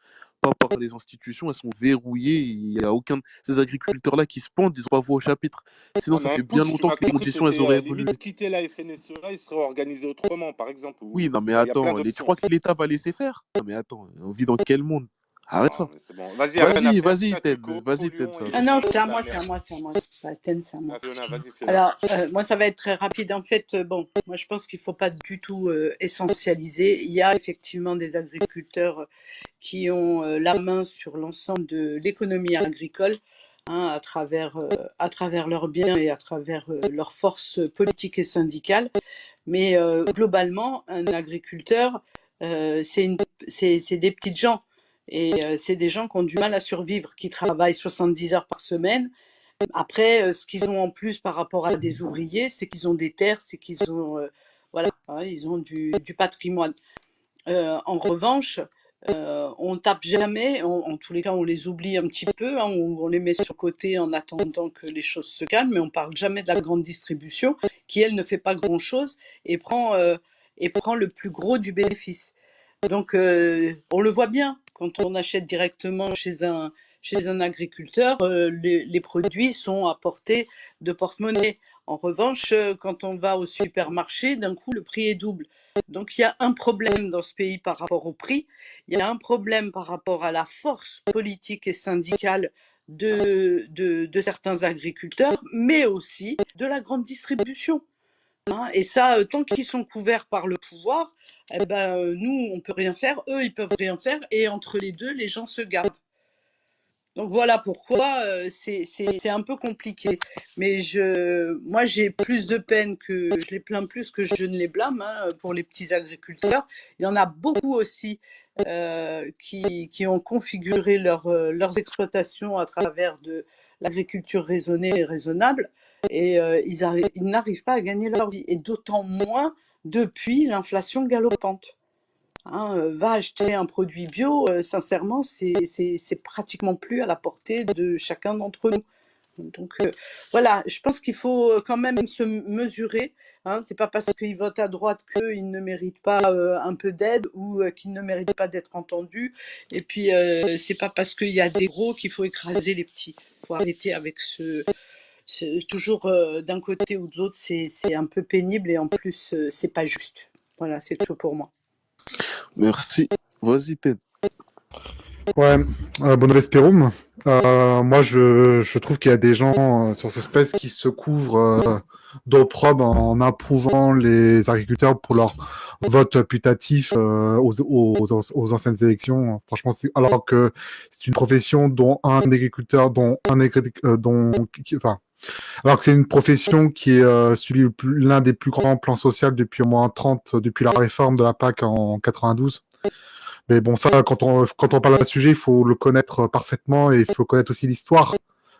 pas par les institutions. Elles sont verrouillées. Il y a aucun. Ces agriculteurs-là qui se pendent, ils n'ont pas voix au chapitre. Sinon, Ouais, ça mais un fait bien putsch, tu longtemps m'as que les compris, conditions, elles c'était auraient évolué. limite quitter la FNSEA, il serait organisé autrement, par exemple. Oui, non, mais Il y a plein attends, tu d'options. crois que l'État va laisser faire? Non, mais attends, on vit dans quel monde? Arrête ça. Non, mais c'est bon. Vas-y, rien à faire. Vas-y, Statu Ten, quo, vas-y, Ten, polluons ça et va. Ah non, laissons c'est à la moi, c'est à merde. moi, c'est à moi. C'est pas Athènes, c'est à moi. Ah, Fiona, vas-y, Fiona. Alors, moi, ça va être très rapide. En fait, bon, moi, je pense qu'il ne faut pas du tout essentialiser. Il y a effectivement des agriculteurs qui ont la main sur l'ensemble de l'économie agricole, hein, à travers leurs biens et à travers leurs forces politiques et syndicales. Mais globalement, un agriculteur, c'est des petites gens. Et c'est des gens qui ont du mal à survivre, qui travaillent 70 heures par semaine. Après, ce qu'ils ont en plus par rapport à des ouvriers, c'est qu'ils ont des terres, c'est qu'ils ont, voilà, hein, ils ont du patrimoine. En revanche, on tape jamais, en tous les cas, on les oublie un petit peu, hein, on les met sur le côté en attendant que les choses se calment, mais on parle jamais de la grande distribution qui, elle, ne fait pas grand-chose et prend le plus gros du bénéfice. Donc, on le voit bien quand on achète directement chez un agriculteur, les produits sont à portée de porte-monnaie. En revanche, quand on va au supermarché, d'un coup, le prix est double. Donc, il y a un problème dans ce pays par rapport au prix. Il y a un problème par rapport à la force politique et syndicale de certains agriculteurs, mais aussi de la grande distribution. Hein, et ça, tant qu'ils sont couverts par le pouvoir, eh ben, nous, on peut rien faire, eux, ils peuvent rien faire, et entre les deux, les gens se gavent. Donc voilà pourquoi c'est un peu compliqué. Mais moi, j'ai plus de peine que je les plains plus que je ne les blâme, hein, pour les petits agriculteurs. Il y en a beaucoup aussi qui ont configuré leurs exploitations à travers de l'agriculture raisonnée et raisonnable, et ils n'arrivent pas à gagner leur vie, et d'autant moins depuis l'inflation galopante. Hein, va acheter un produit bio, sincèrement, c'est pratiquement plus à la portée de chacun d'entre nous. Donc voilà, je pense qu'il faut quand même se mesurer. Hein, c'est pas parce qu'ils votent à droite qu'ils ne méritent pas un peu d'aide ou qu'ils ne méritent pas d'être entendus. Et puis c'est pas parce qu'il y a des gros qu'il faut écraser les petits. Il faut arrêter avec toujours d'un côté ou de l'autre, c'est un peu pénible et en plus c'est pas juste. Voilà, c'est tout pour moi. Merci. Vas-y, Ten. Ouais, bon Vesperum. Moi, je trouve qu'il y a des gens sur ce space qui se couvrent d'opprobre en approuvant les agriculteurs pour leur vote putatif aux anciennes élections. Franchement, alors que c'est une profession dont alors que c'est une profession qui est suivi l'un des plus grands plans sociaux depuis au moins 30, depuis la réforme de la PAC en 92. Mais bon, ça, quand on parle d'un sujet, il faut le connaître parfaitement et il faut connaître aussi l'histoire de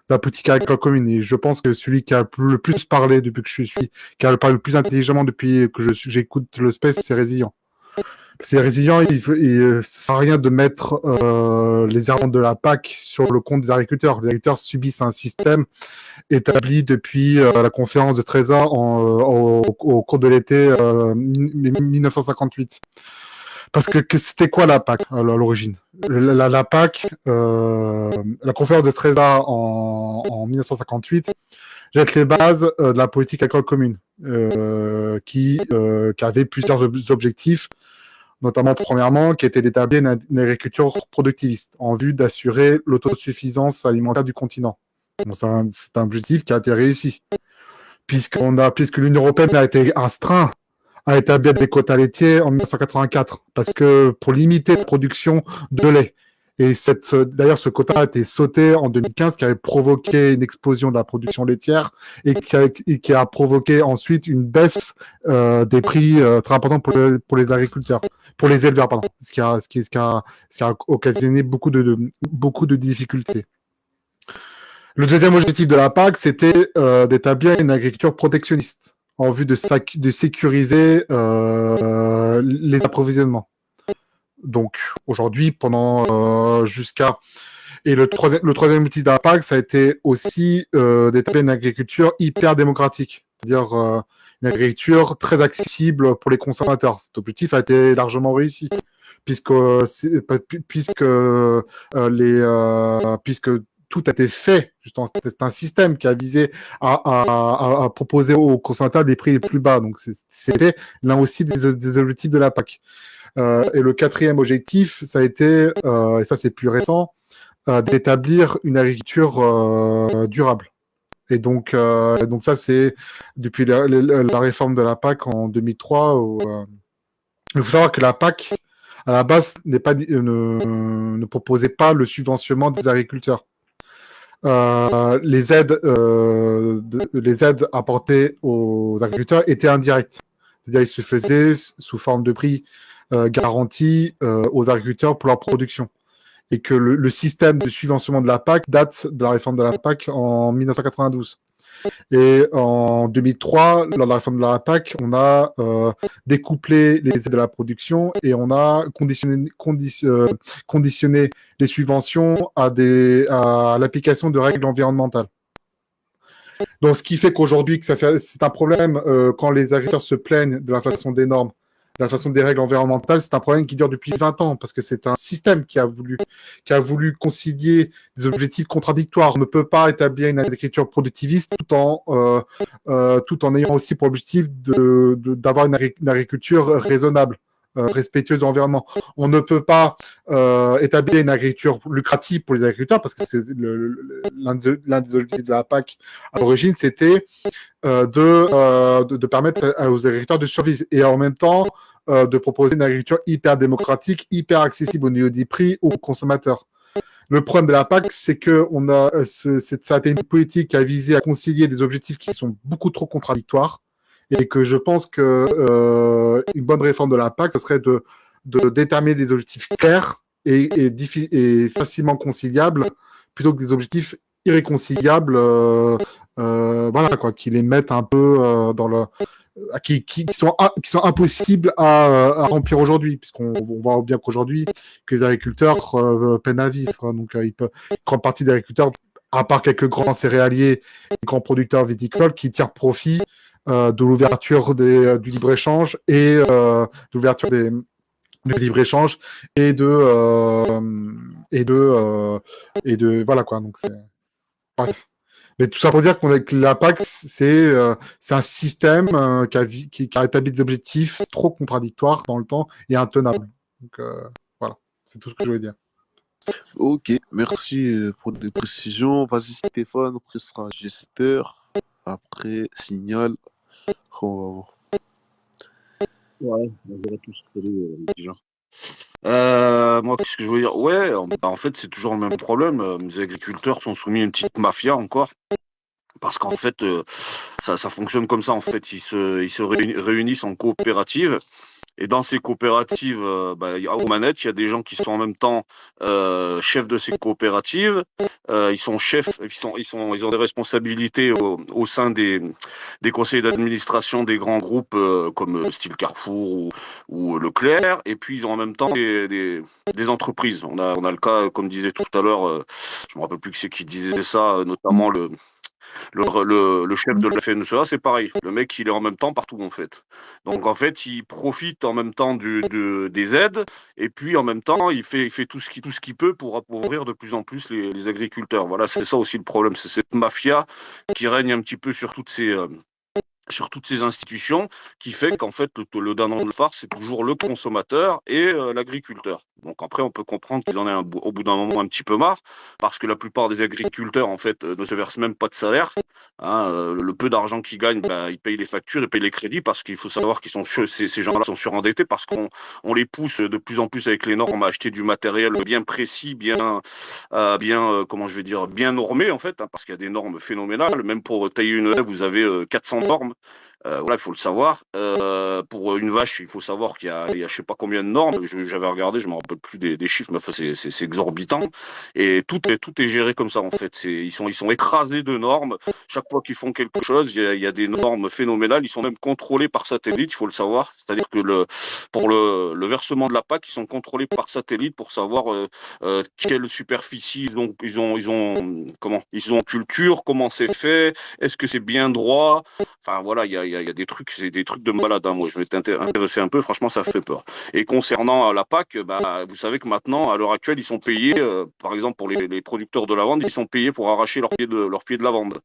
la politique agricole commune. Et je pense que celui qui a le plus parlé depuis que je suis, qui a parlé le plus intelligemment depuis que j'écoute le space, c'est Résilient. Parce que Résilient, ça sert à rien de mettre les erreurs de la PAC sur le compte des agriculteurs. Les agriculteurs subissent un système établi depuis la conférence de Trésor au cours de l'été 1958. Parce que c'était quoi la PAC à l'origine? La PAC, la conférence de Trésor en 1958, jette les bases de la politique agricole commune, qui avait plusieurs objectifs, notamment premièrement, qui était d'établir une agriculture productiviste en vue d'assurer l'autosuffisance alimentaire du continent. Bon, c'est un objectif qui a été réussi, puisque l'Union européenne a été astreinte à établir des quotas laitiers en 1984, parce que pour limiter la production de lait. Et d'ailleurs, ce quota a été sauté en 2015, qui avait provoqué une explosion de la production laitière et qui a provoqué ensuite une baisse des prix très importante pour les agriculteurs, pour les éleveurs, pardon, ce qui a occasionné beaucoup de difficultés. Le deuxième objectif de la PAC, c'était d'établir une agriculture protectionniste en vue de sécuriser les approvisionnements. Donc aujourd'hui, et le troisième outil de la PAC, ça a été aussi d'établir une agriculture hyper démocratique, c'est-à-dire une agriculture très accessible pour les consommateurs. Cet objectif a été largement réussi, puisque tout a été fait. Justement, c'est un système qui a visé à proposer aux consommateurs des prix les plus bas. Donc c'était l'un aussi des objectifs de la PAC. Et le quatrième objectif, ça a été, et ça c'est plus récent, d'établir une agriculture durable. Et donc ça, c'est depuis la réforme de la PAC en 2003. Il faut savoir que la PAC, à la base, ne proposait pas le subventionnement des agriculteurs. Les aides apportées aux agriculteurs étaient indirectes. C'est-à-dire, ils se faisaient sous forme de prix garantis aux agriculteurs pour leur production. Et que le système de subventionnement de la PAC date de la réforme de la PAC en 1992. Et en 2003, lors de la réforme de la PAC, on a découplé les aides de la production et on a conditionné les subventions à l'application de règles environnementales. Donc, ce qui fait qu'aujourd'hui, c'est un problème quand les agriculteurs se plaignent de l'inflation des normes, de l'inflation des règles environnementales, c'est un problème qui dure depuis 20 ans, parce que c'est un système qui a voulu concilier des objectifs contradictoires. On ne peut pas établir une agriculture productiviste tout en ayant aussi pour objectif d'avoir une agriculture raisonnable, respectueuse de l'environnement. On ne peut pas établir une agriculture lucrative pour les agriculteurs, parce que c'est l'un des objectifs de la PAC à l'origine, c'était de permettre aux agriculteurs de survivre et en même temps de proposer une agriculture hyper démocratique, hyper accessible au niveau des prix aux consommateurs. Le problème de la PAC, c'est que ça a été une politique qui a visé à concilier des objectifs qui sont beaucoup trop contradictoires et que je pense que une bonne réforme de la PAC, ce serait de déterminer des objectifs clairs et facilement conciliables plutôt que des objectifs irréconciliables, voilà quoi, qui les mettent un peu dans le, qui sont impossibles à remplir aujourd'hui, puisqu'on voit bien qu'aujourd'hui que les agriculteurs peinent à vivre. Donc, une grande partie des agriculteurs, à part quelques grands céréaliers, grands producteurs viticoles, qui tirent profit de l'ouverture du libre-échange et de l'ouverture du libre-échange et de voilà quoi. Donc c'est bref. Mais tout ça pour dire que la PAC, c'est un système qui a établi des objectifs trop contradictoires dans le temps et intenables. Donc voilà, c'est tout ce que je voulais dire. Ok, merci pour les précisions. Vas-y Stéphane, après ce sera gesteur, après signal. On va voir. Ouais, on verra tous déjà. Moi, qu'est-ce que je veux dire? Ouais, en fait, c'est toujours le même problème. Les agriculteurs sont soumis à une petite mafia encore. Parce qu'en fait, ça fonctionne comme ça. En fait, ils se réunissent en coopérative. Et dans ces coopératives, aux manettes, il y a des gens qui sont en même temps chefs de ces coopératives. Ils sont chefs, ils ont des responsabilités au sein des conseils d'administration des grands groupes comme style Carrefour ou Leclerc. Et puis ils ont en même temps des entreprises. On a le cas, comme disait tout à l'heure, je me rappelle plus qui disait ça, notamment Le chef de la FNSEA, c'est pareil. Le mec, il est en même temps partout, en fait. Donc, en fait, il profite en même temps des aides, et puis en même temps, il fait tout ce qu'il peut pour appauvrir de plus en plus les agriculteurs. Voilà, c'est ça aussi le problème. C'est cette mafia qui règne un petit peu sur toutes ces institutions, qui fait qu'en fait, le dindon de la farce, c'est toujours le consommateur et l'agriculteur. Donc après, on peut comprendre qu'ils en aient au bout d'un moment un petit peu marre, parce que la plupart des agriculteurs, en fait, ne se versent même pas de salaire. Hein, le peu d'argent qu'ils gagnent, bah, ils payent les factures, ils payent les crédits, parce qu'il faut savoir qu'ils sont ces gens-là sont surendettés, parce qu'on les pousse de plus en plus avec les normes à acheter du matériel bien précis, comment je vais dire, bien normé, en fait, hein, parce qu'il y a des normes phénoménales. Même pour tailler une haie, vous avez 400 normes. Voilà, il faut le savoir. Pour une vache, il faut savoir qu'il y a je sais pas combien de normes. J'avais regardé, je me rappelle plus des chiffres, mais enfin, c'est exorbitant. Et tout est géré comme ça, en fait. Ils sont écrasés de normes. Chaque fois qu'ils font quelque chose, il y a des normes phénoménales. Ils sont même contrôlés par satellite, il faut le savoir. C'est-à-dire que pour le versement de la PAC, ils sont contrôlés par satellite pour savoir quelle superficie ils ont culture, comment c'est fait, est-ce que c'est bien droit. Enfin voilà, il y a des trucs, c'est des trucs de malade. Hein. Moi, je m'étais intéressé un peu, franchement, ça fait peur. Et concernant la PAC, bah, vous savez que maintenant, à l'heure actuelle, ils sont payés, par exemple pour les producteurs de lavande, ils sont payés pour arracher leur pied de lavande.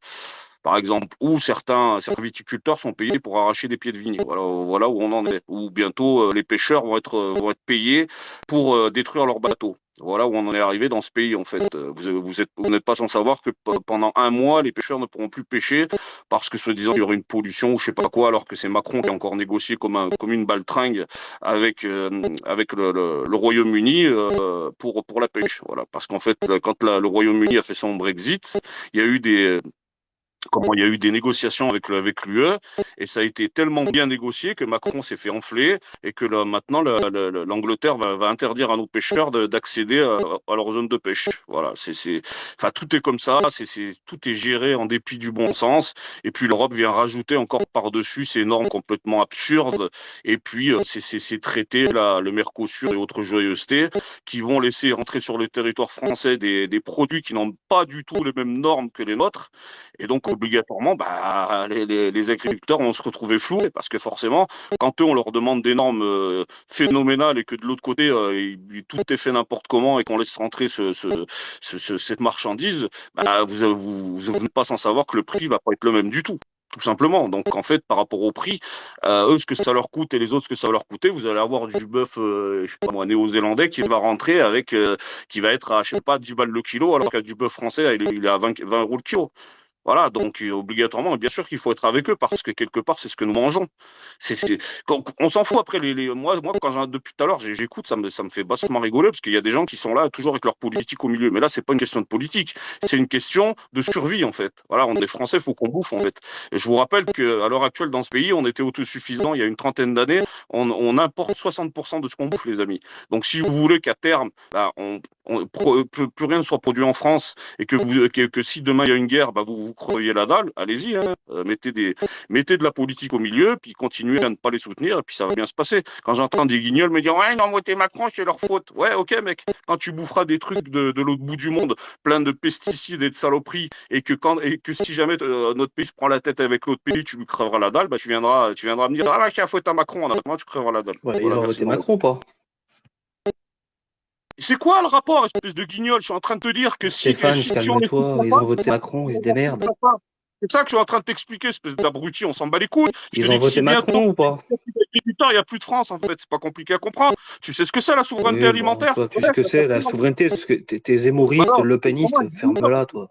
Par exemple, ou certains viticulteurs sont payés pour arracher des pieds de vigne. Voilà où on en est. Ou bientôt, les pêcheurs vont être payés pour détruire leurs bateaux. Voilà où on en est arrivé dans ce pays, en fait. Vous n'êtes pas sans savoir que pendant un mois, les pêcheurs ne pourront plus pêcher parce que, soi-disant, il y aurait une pollution ou je sais pas quoi, alors que c'est Macron qui a encore négocié comme une baltringue avec le Royaume-Uni pour la pêche. Voilà. Parce qu'en fait, quand le Royaume-Uni a fait son Brexit, il y a eu il y a eu des négociations avec l'UE, et ça a été tellement bien négocié que Macron s'est fait enfler, et que là, maintenant l'Angleterre va interdire à nos pêcheurs d'accéder à leur zone de pêche. Voilà, enfin tout est comme ça, tout est géré en dépit du bon sens, et puis l'Europe vient rajouter encore par-dessus ces normes complètement absurdes, et puis ces traités là, le Mercosur et autres joyeusetés, qui vont laisser entrer sur le territoire français des produits qui n'ont pas du tout les mêmes normes que les nôtres. Et donc, obligatoirement, bah, les agriculteurs vont se retrouver floués, parce que forcément, quand eux, on leur demande des normes phénoménales, et que de l'autre côté, tout est fait n'importe comment, et qu'on laisse rentrer cette marchandise, bah, vous n'êtes pas sans savoir que le prix va pas être le même du tout simplement. Donc en fait, par rapport au prix, eux, ce que ça leur coûte et les autres, ce que ça va leur coûter, vous allez avoir du bœuf, je sais pas moi, néo-zélandais qui va rentrer qui va être à, je sais pas, 10 balles le kilo, alors qu'il y a du bœuf français, il est à 20 euros le kilo. Voilà, donc obligatoirement, bien sûr qu'il faut être avec eux, parce que quelque part, c'est ce que nous mangeons. On s'en fout après. Moi, depuis tout à l'heure, j'écoute, ça me fait bassement rigoler, parce qu'il y a des gens qui sont là toujours avec leur politique au milieu. Mais là, c'est pas une question de politique, c'est une question de survie, en fait. Voilà, on est Français, faut qu'on bouffe, en fait. Et je vous rappelle qu'à l'heure actuelle, dans ce pays, on était autosuffisant il y a une trentaine d'années. On importe 60% de ce qu'on bouffe, les amis. Donc, si vous voulez qu'à terme, bah, plus rien ne soit produit en France, et que si demain il y a une guerre, bah, vous creviez la dalle, allez-y, hein, mettez de la politique au milieu, puis continuez à ne pas les soutenir, et puis ça va bien se passer. Quand j'entends des guignols me dire ouais, non, votez Macron, c'est leur faute. Ouais, ok, mec, quand tu boufferas des trucs de l'autre bout du monde, plein de pesticides et de saloperies, et que si jamais notre pays se prend la tête avec l'autre pays, tu lui crèveras la dalle, bah tu viendras me dire ah ouais, c'est la faute à Macron, en attendant, tu crèveras la dalle. Ouais, Voilà, ils ont merci, voté Marie. Macron, pas? C'est quoi le rapport, espèce de guignol? Je suis en train de te dire que Stéphane, si on les calme-toi, soutient ils pas, ont voté Macron, ils se démerdent. c'est ça que je suis en train de t'expliquer, espèce d'abruti, on s'en bat les couilles. Je te Ils ont dis que voté si bientôt, Macron ou pas? il n'y a plus de France, en fait. C'est pas compliqué à comprendre. Tu sais ce que c'est, la souveraineté Oui, bon, alimentaire? toi, tu sais Ouais, ce que c'est, la souveraineté, parce que t'es zémouriste, voilà. lepéniste, ferme-la, toi.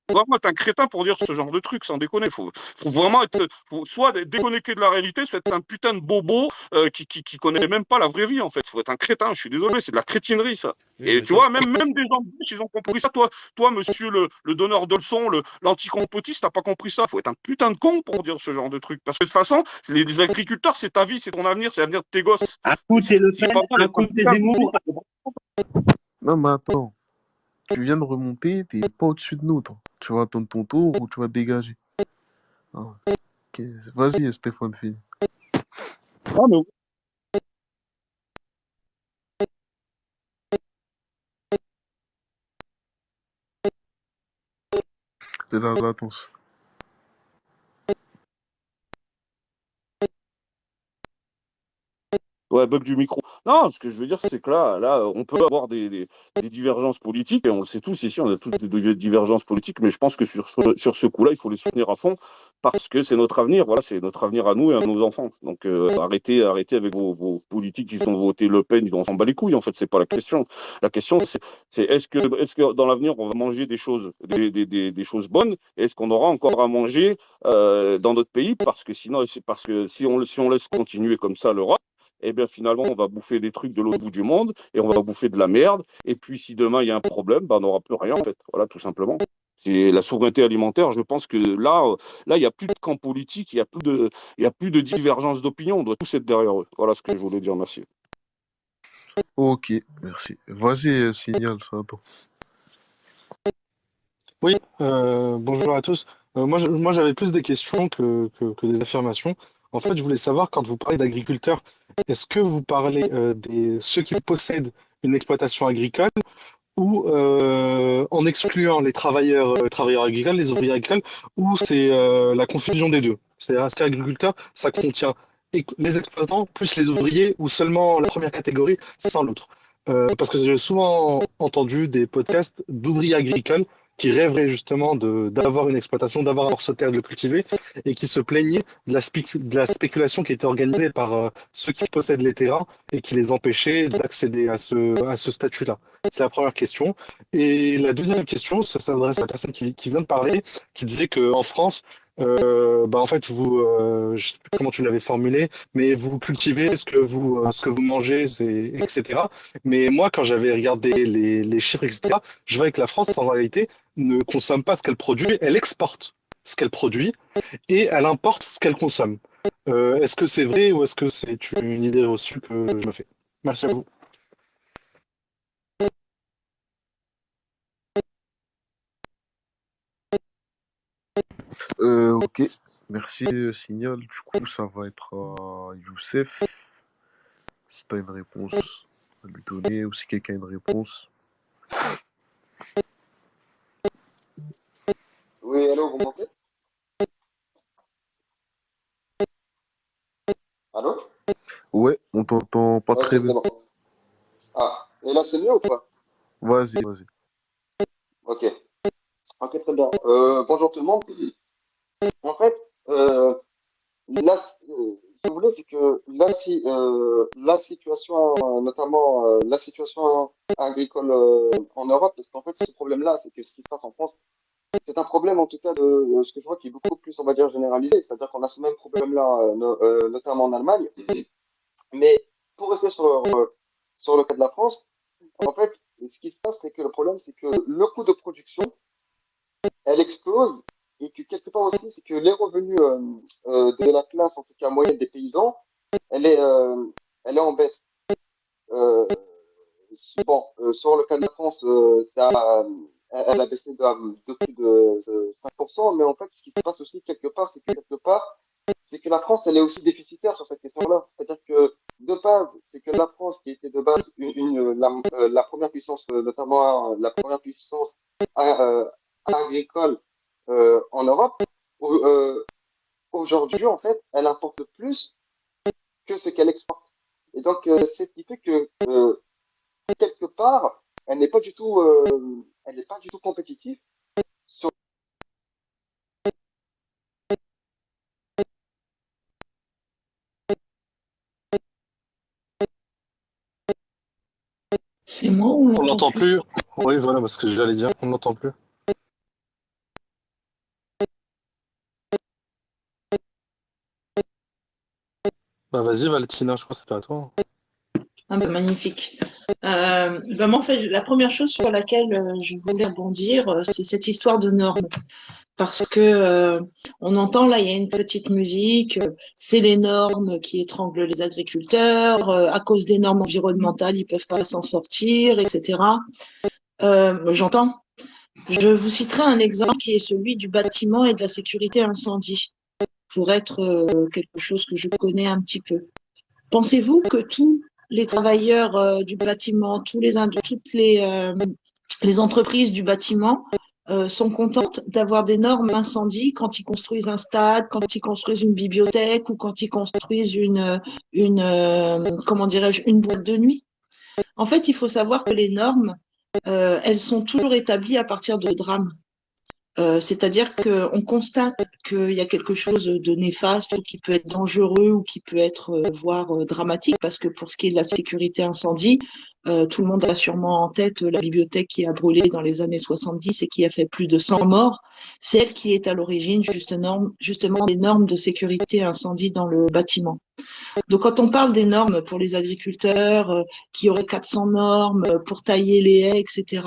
Vraiment être un crétin pour dire ce genre de truc, sans déconner. Faut vraiment faut soit déconnecter de la réalité, soit être un putain de bobo qui connaît même pas la vraie vie, en fait. Faut être un crétin, je suis désolé, c'est de la crétinerie, ça. Oui, Et mais tu toi, vois, même des gens de gauche, ils ont compris ça. Toi, monsieur le donneur de leçons, l'anticomplotiste, t'as pas compris ça. Faut être un putain de con pour dire ce genre de truc. Parce que de toute façon, les agriculteurs, c'est ta vie, c'est ton avenir, c'est l'avenir de tes gosses. Un coup t'es Le C'est Pen, pas mal un d'être un coup t'es putain de Zemmour. Non, mais attends, tu viens de remonter, t'es pas au-dessus de nous, toi. Tu vas attendre ton tour ou tu vas te dégager. Ah, ok. Vas-y, Stéphane, fille. Ah, mais C'est la latence. Ouais, bug du micro. Non, ce que je veux dire, c'est que là, on peut avoir des divergences politiques, et on le sait tous ici, on a toutes des divergences politiques, mais je pense que sur ce coup-là, il faut les soutenir à fond, parce que c'est notre avenir, voilà, c'est notre avenir à nous et à nos enfants. Donc arrêtez avec vos politiques qui ont voté Le Pen, on s'en bat les couilles, en fait, c'est pas la question. La question, c'est est-ce que dans l'avenir, on va manger des choses, des choses bonnes, et est-ce qu'on aura encore à manger dans notre pays, parce que sinon, c'est parce que si on laisse continuer comme ça l'Europe, eh bien finalement, on va bouffer des trucs de l'autre bout du monde et on va bouffer de la merde. Et puis, si demain, il y a un problème, ben, on n'aura plus rien, en fait. Voilà, tout simplement. C'est la souveraineté alimentaire. Je pense que là, il n'y a plus de camp politique, il y a plus de divergence d'opinion. On doit tous être derrière eux. Voilà ce que je voulais dire. Merci. Ok, merci. Vas-y, signale ça, attends. Oui, bonjour à tous. Moi, j'avais plus des questions que des affirmations. En fait, je voulais savoir, quand vous parlez d'agriculteurs, est-ce que vous parlez des ceux qui possèdent une exploitation agricole ou en excluant les travailleurs agricoles, les ouvriers agricoles, ou c'est la confusion des deux? C'est-à-dire, est-ce qu'agriculteur, ça contient les exploitants plus les ouvriers ou seulement la première catégorie sans l'autre? Parce que j'ai souvent entendu des podcasts d'ouvriers agricoles qui rêveraient justement d'avoir une exploitation, d'avoir un morceau de terre, de le cultiver, et qui se plaignaient de la spéculation qui était organisée par ceux qui possèdent les terrains et qui les empêchait d'accéder à ce statut-là. C'est la première question. Et la deuxième question, ça s'adresse à la personne qui vient de parler, qui disait qu'en France, en fait, je sais plus comment tu l'avais formulé, mais vous cultivez ce que vous mangez, etc. Mais moi, quand j'avais regardé les chiffres, etc., je voyais que la France, en réalité, ne consomme pas ce qu'elle produit, elle exporte ce qu'elle produit et elle importe ce qu'elle consomme. Est-ce que c'est vrai ou est-ce que c'est une idée reçue que je me fais? Merci à vous. Ok, merci, signal. Du coup, ça va être à Youssef. Si tu as une réponse à lui donner ou si quelqu'un a une réponse. Oui, allô, vous m'entendez? Allô? Ouais, on t'entend pas Ok, très c'est bien. bon. Ah, et là, c'est mieux ou pas? Vas-y, vas-y. Ok, ok, très bien. Bonjour tout le monde. En fait, là, si vous voulez, c'est que là, si, la situation, notamment la situation agricole en Europe, parce qu'en fait, ce problème-là, c'est que ce qui se passe en France, c'est un problème en tout cas de ce que je vois qui est beaucoup plus, on va dire, généralisé. C'est-à-dire qu'on a ce même problème-là, notamment en Allemagne. Mais pour rester sur le cas de la France, en fait, ce qui se passe, c'est que le problème, c'est que le coût de production, elle explose et que quelque part aussi, c'est que les revenus de la classe, en tout cas moyenne des paysans, elle est, euh, elle est en baisse. Euh, sur le cas de la France, elle a baissé de plus de 5%, mais en fait, ce qui se passe aussi quelque part, c'est que la France, elle est aussi déficitaire sur cette question-là. C'est-à-dire que de base, c'est que la France, qui était de base la première puissance, notamment la première puissance euh, agricole en Europe, euh, aujourd'hui, en fait, elle importe plus que ce qu'elle exporte. Et donc, c'est ce qui fait que quelque part, elle n'est pas du tout compétitive sur. C'est moi ou on On l'entend l'entend plus? plus. Oui, voilà, parce que j'allais dire, on l'entend plus. Bah vas-y, Valentina, je crois que c'était à toi. Ah bah, magnifique. Moi, en fait, la première chose sur laquelle je voulais rebondir, c'est cette histoire de normes. Parce que on entend là, il y a une petite musique, c'est les normes qui étranglent les agriculteurs, à cause des normes environnementales, ils peuvent pas s'en sortir, etc. J'entends. Je vous citerai un exemple qui est celui du bâtiment et de la sécurité incendie, pour être quelque chose que je connais un petit peu. Pensez-vous que tous les travailleurs du bâtiment, toutes les entreprises du bâtiment sont contentes d'avoir des normes incendie quand ils construisent un stade, quand ils construisent une bibliothèque ou quand ils construisent comment dirais-je, une boîte de nuit. En fait, il faut savoir que les normes, elles sont toujours établies à partir de drames. C'est-à-dire qu'on constate qu'il y a quelque chose de néfaste ou qui peut être dangereux ou qui peut être voire dramatique, parce que pour ce qui est de la sécurité incendie, tout le monde a sûrement en tête la bibliothèque qui a brûlé dans les années 70 et qui a fait plus de 100 morts. C'est elle qui est à l'origine justement des normes de sécurité incendie dans le bâtiment. Donc quand on parle des normes pour les agriculteurs, qui auraient 400 normes pour tailler les haies, etc.,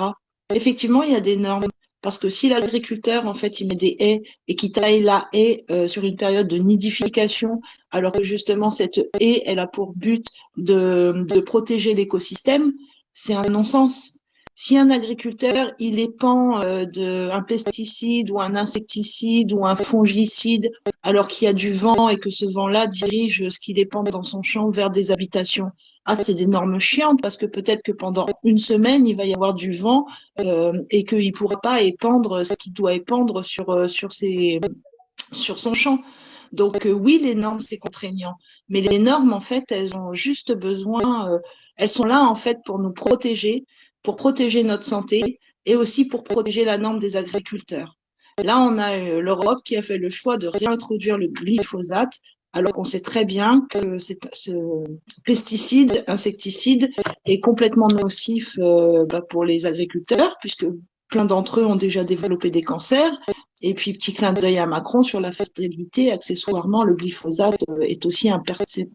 effectivement, il y a des normes. Parce que si l'agriculteur, en fait, il met des haies et qu'il taille la haie sur une période de nidification, alors que justement cette haie, elle a pour but de protéger l'écosystème, c'est un non-sens. Si un agriculteur, il épand un pesticide ou un insecticide ou un fongicide, alors qu'il y a du vent et que ce vent-là dirige ce qu'il épand dans son champ vers des habitations, ah, c'est des normes chiantes parce que peut-être que pendant une semaine, il va y avoir du vent et qu'il ne pourra pas épandre ce qu'il doit épandre sur son champ. Donc oui, les normes, c'est contraignant. Mais les normes, en fait, elles ont juste besoin, elles sont là, en fait, pour nous protéger, pour protéger notre santé et aussi pour protéger la norme des agriculteurs. Là, on a l'Europe qui a fait le choix de réintroduire le glyphosate, alors qu'on sait très bien que ce pesticide, insecticide, est complètement nocif pour les agriculteurs, puisque plein d'entre eux ont déjà développé des cancers. Et puis, petit clin d'œil à Macron sur la fertilité, accessoirement, le glyphosate est aussi un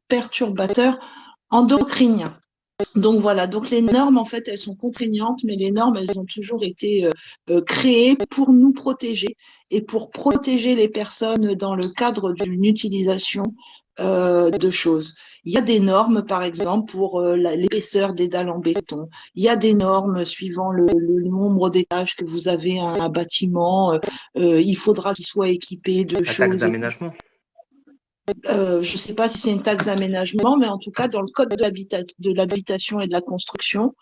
perturbateur endocrinien. Donc voilà, donc les normes, en fait, elles sont contraignantes, mais les normes, elles ont toujours été créées pour nous protéger et pour protéger les personnes dans le cadre d'une utilisation de choses. Il y a des normes, par exemple, pour l'épaisseur des dalles en béton. Il y a des normes suivant le nombre d'étages que vous avez à un bâtiment. Il faudra qu'il soit équipé de La choses. taxe d'aménagement. Je ne sais pas si c'est une taxe d'aménagement, mais en tout cas, dans le code de l'habitation et de la construction,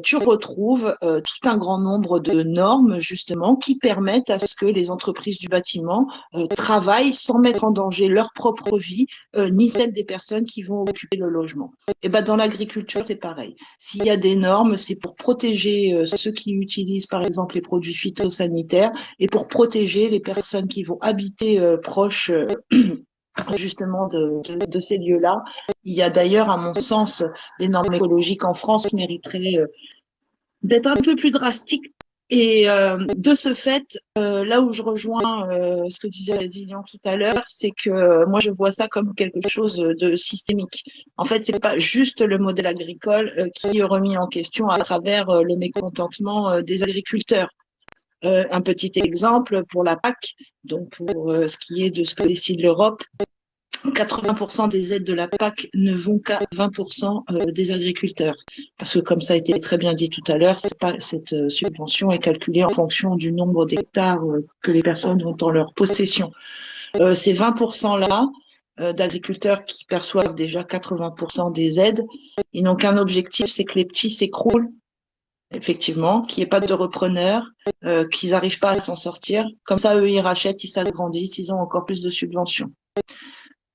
tu retrouves tout un grand nombre de normes, justement, qui permettent à ce que les entreprises du bâtiment travaillent sans mettre en danger leur propre vie, ni celle des personnes qui vont occuper le logement. Et ben, dans l'agriculture, c'est pareil. S'il y a des normes, c'est pour protéger ceux qui utilisent, par exemple, les produits phytosanitaires et pour protéger les personnes qui vont habiter proches justement de ces lieux-là. Il y a d'ailleurs, à mon sens, les normes écologiques en France mériteraient d'être un peu plus drastiques. Et de ce fait, là où je rejoins ce que disait Résilient tout à l'heure, c'est que moi je vois ça comme quelque chose de systémique. En fait, c'est pas juste le modèle agricole qui est remis en question à travers le mécontentement des agriculteurs. Un petit exemple pour la PAC, donc pour ce qui est de ce que décide l'Europe, 80% des aides de la PAC ne vont qu'à 20% des agriculteurs. Parce que comme ça a été très bien dit tout à l'heure, cette subvention est calculée en fonction du nombre d'hectares que les personnes ont en leur possession. Ces 20%-là d'agriculteurs qui perçoivent déjà 80% des aides, ils n'ont qu'un objectif, c'est que les petits s'écroulent. Effectivement, qu'il n'y ait pas de repreneurs, qu'ils n'arrivent pas à s'en sortir. Comme ça, eux, ils rachètent, ils s'agrandissent, ils ont encore plus de subventions.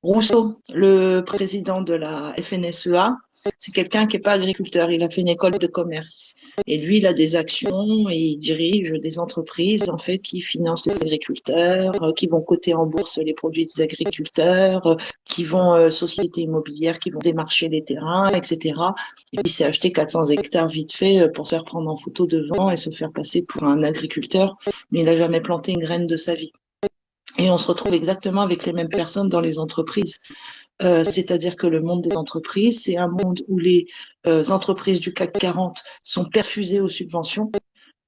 Rousseau, le président de la FNSEA, c'est quelqu'un qui n'est pas agriculteur, il a fait une école de commerce. Et lui, il a des actions et il dirige des entreprises en fait qui financent les agriculteurs, qui vont coter en bourse les produits des agriculteurs, qui vont sociétés immobilières, qui vont démarcher les terrains, etc. Et puis il s'est acheté 400 hectares vite fait pour se faire prendre en photo devant et se faire passer pour un agriculteur, mais il n'a jamais planté une graine de sa vie. Et on se retrouve exactement avec les mêmes personnes dans les entreprises. C'est-à-dire que le monde des entreprises, c'est un monde où les entreprises du CAC 40 sont perfusées aux subventions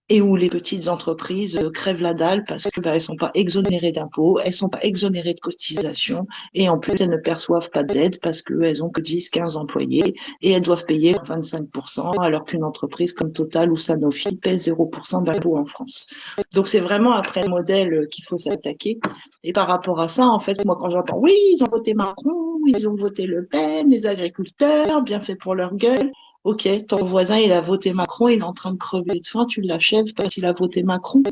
et où les petites entreprises crèvent la dalle parce que elles sont pas exonérées d'impôts, elles sont pas exonérées de cotisations et en plus elles ne perçoivent pas d'aide parce qu'elles ont que 10, 15 employés et elles doivent payer 25% alors qu'une entreprise comme Total ou Sanofi pèse 0% d'impôts en France. Donc c'est vraiment après le modèle qu'il faut s'attaquer. Et par rapport à ça, en fait, moi quand j'entends oui, ils ont voté Macron, ils ont voté Le Pen, les agriculteurs, bien fait pour leur gueule. Ok, ton voisin, il a voté Macron, il est en train de crever de faim, tu l'achèves parce qu'il a voté Macron.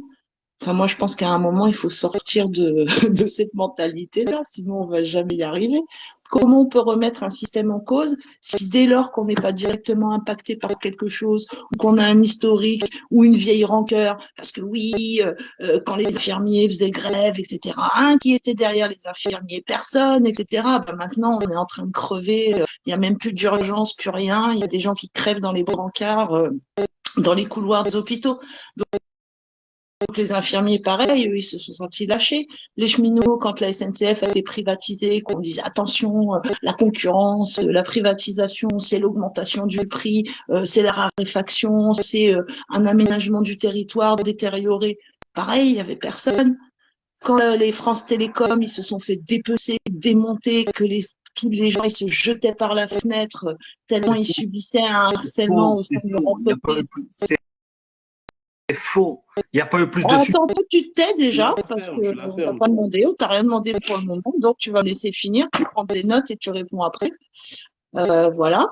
Enfin, moi, je pense qu'à un moment, il faut sortir de, de cette mentalité-là, sinon on va jamais y arriver. Comment on peut remettre un système en cause si dès lors qu'on n'est pas directement impacté par quelque chose, ou qu'on a un historique ou une vieille rancœur, parce que oui, quand les infirmiers faisaient grève, etc., qui était derrière les infirmiers? Personne, etc. Ben maintenant, on est en train de crever, il n'y a même plus d'urgence, plus rien, il y a des gens qui crèvent dans les brancards, dans les couloirs des hôpitaux. Donc les infirmiers, pareil, eux, ils se sont sentis lâchés. Les cheminots, quand la SNCF a été privatisée, qu'on disait attention, la concurrence, la privatisation, c'est l'augmentation du prix, c'est la raréfaction, c'est un aménagement du territoire détérioré. Pareil, il y avait personne. Quand les France Télécom, ils se sont fait dépecer, démonter, que tous les gens ils se jetaient par la fenêtre tellement ils subissaient un harcèlement au sein de leur Il y a pas entreprise. eu plus- c'est faux. Il n'y a pas eu plus de Attends, toi, tu te tais Tu déjà la parce fermes, tu la qu'on t'a fermes. pas demandé, on t'a rien demandé pour le moment, donc tu vas me laisser finir, tu prends des notes et tu réponds après. Voilà.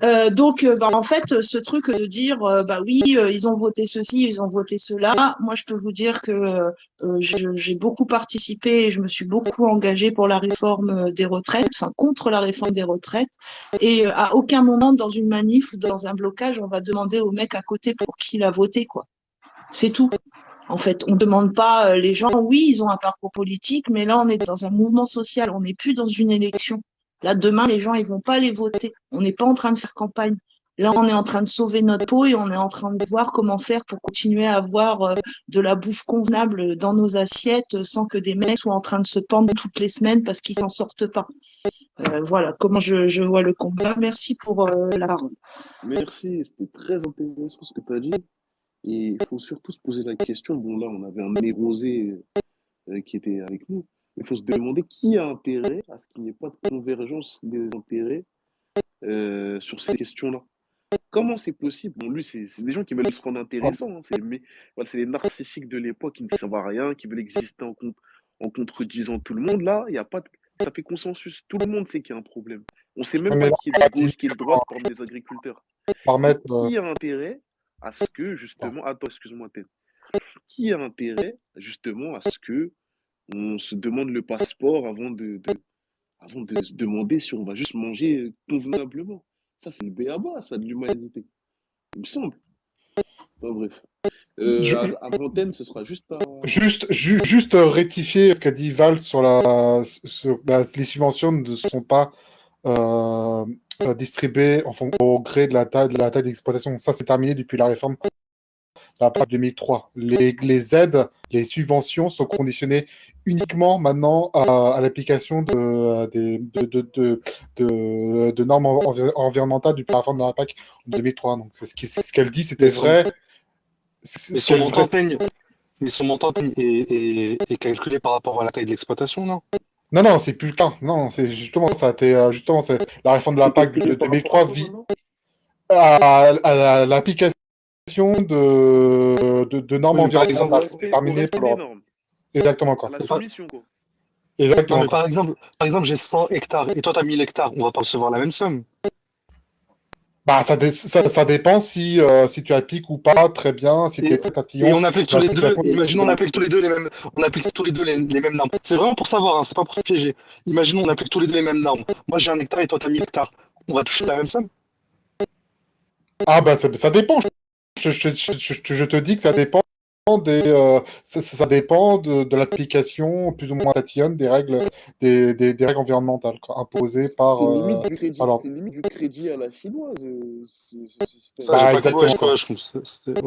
Bah, en fait, ce truc de dire, bah oui, ils ont voté ceci, ils ont voté cela. Moi, je peux vous dire que j'ai beaucoup participé et je me suis beaucoup engagée pour la réforme des retraites, enfin contre la réforme des retraites. Et à aucun moment dans une manif ou dans un blocage, on va demander au mec à côté pour qui il a voté, quoi. C'est tout. En fait, on ne demande pas les gens, oui, ils ont un parcours politique, mais là, on est dans un mouvement social, on n'est plus dans une élection. Là, demain, les gens, ils vont pas aller voter. On n'est pas en train de faire campagne. Là, on est en train de sauver notre peau et on est en train de voir comment faire pour continuer à avoir de la bouffe convenable dans nos assiettes sans que des mecs soient en train de se pendre toutes les semaines parce qu'ils s'en sortent pas. Voilà comment je vois le combat. Merci pour la parole. Merci, c'était très intéressant ce que tu as dit. Et il faut surtout se poser la question, bon là on avait un nérosé qui était avec nous, mais il faut se demander qui a intérêt à ce qu'il n'y ait pas de convergence des intérêts sur ces questions-là. Comment c'est possible? Bon, lui, c'est des gens qui veulent se rendre intéressants, hein, mais voilà, c'est les narcissiques de l'époque qui ne servent à rien, qui veulent exister en contredisant tout le monde. Là, il y a pas de- ça fait consensus. Tout le monde sait qu'il y a un problème. On sait même Ouais, mais pas là, qui est de gauche, qui est de droite parmi les agriculteurs. Mais mettre. qui a intérêt à ce que, justement, attends, excuse-moi, Ted. Qui a intérêt, justement, à ce que on se demande le passeport avant de se demander si on va juste manger convenablement? Ça, c'est le b.a.-ba, ça, de l'humanité, il me semble. Enfin, bref. Avant thème, ce sera juste à... Juste rectifier ce qu'a dit Val sur les subventions ne sont pas euh, distribuées au gré de la taille d'exploitation. Ça, c'est terminé depuis la réforme de la PAC 2003. Les aides, les subventions sont conditionnées uniquement maintenant à l'application de normes environnementales depuis la réforme de la PAC en 2003. Donc, ce qu'elle dit, c'était Mais son, vrai. mais Ce son qu'elle montant peigne, mais son montant peigne est calculé par rapport à la taille de l'exploitation, non? Non, non, c'est plus le cas. Non, c'est justement, ça a été, justement, c'est la réforme de la C'est PAC calculé de par rapport à 2003 quoi maintenant? à l'application de normes Oui, mais par exemple, environnementales Au déterminées respect par des l'Europe. normes, Exactement, à quoi. la soumission, quoi. non, Exactement, mais quoi. par exemple, j'ai 100 hectares et toi, tu as 1000 hectares. On va pas recevoir la même somme. Bah, ça dépend si tu appliques ou pas très bien, si tu es Et, très et tatillon on applique dans tous les deux, l'application imaginons, des on normes. applique tous les deux on applique tous les deux les mêmes normes. C'est vraiment pour savoir, hein, c'est pas pour te piéger. Imaginons, on applique tous les deux les mêmes normes. Moi, j'ai 1 hectare et toi, tu as 1000 hectares. On va toucher la même somme. Ah, bah, ça dépend. Je te dis que ça dépend ça dépend de l'application plus ou moins tatillonne des règles, des règles environnementales, quoi, imposées par l'ordre. C'est limite du crédit à la chinoise, ce système. Ça, j'ai Bah, pas compris. Ouais, exactement, quoi.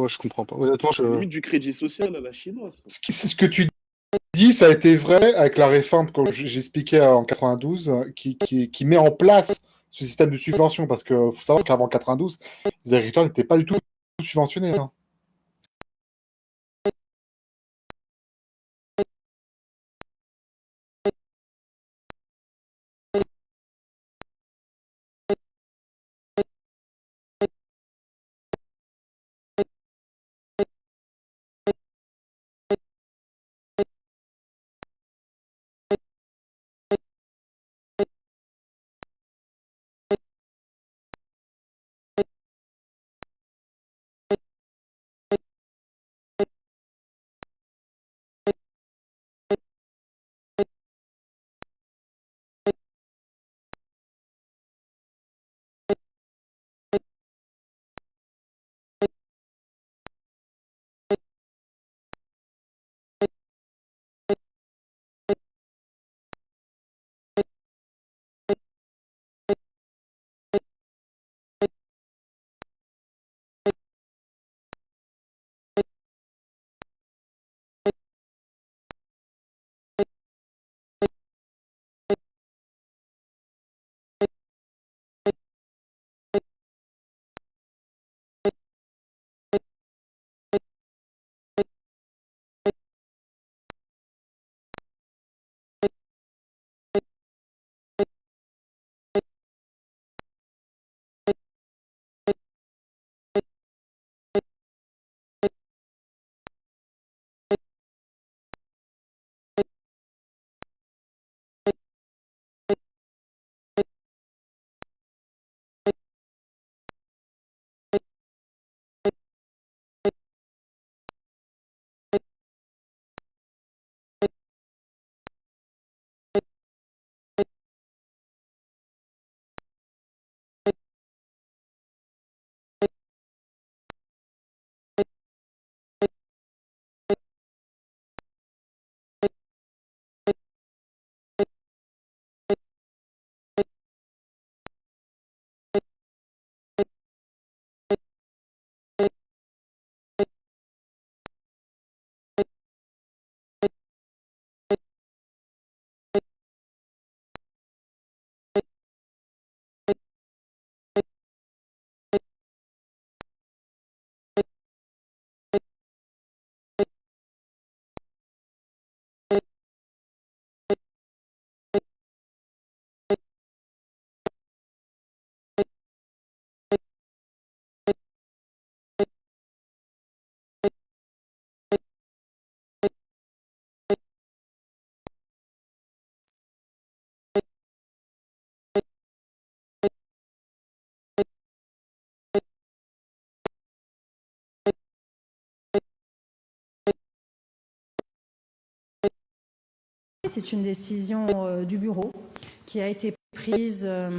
ouais, je comprends pas. Honnêtement, C'est limite du crédit social à la chinoise. Ce que tu dis, ça a été vrai avec la réforme que j'expliquais en 92, qui met en place ce système de subvention, parce que faut savoir qu'avant 92, les agriculteurs n'étaient pas du tout subventionnés, hein. C'est une décision du bureau qui a été prise à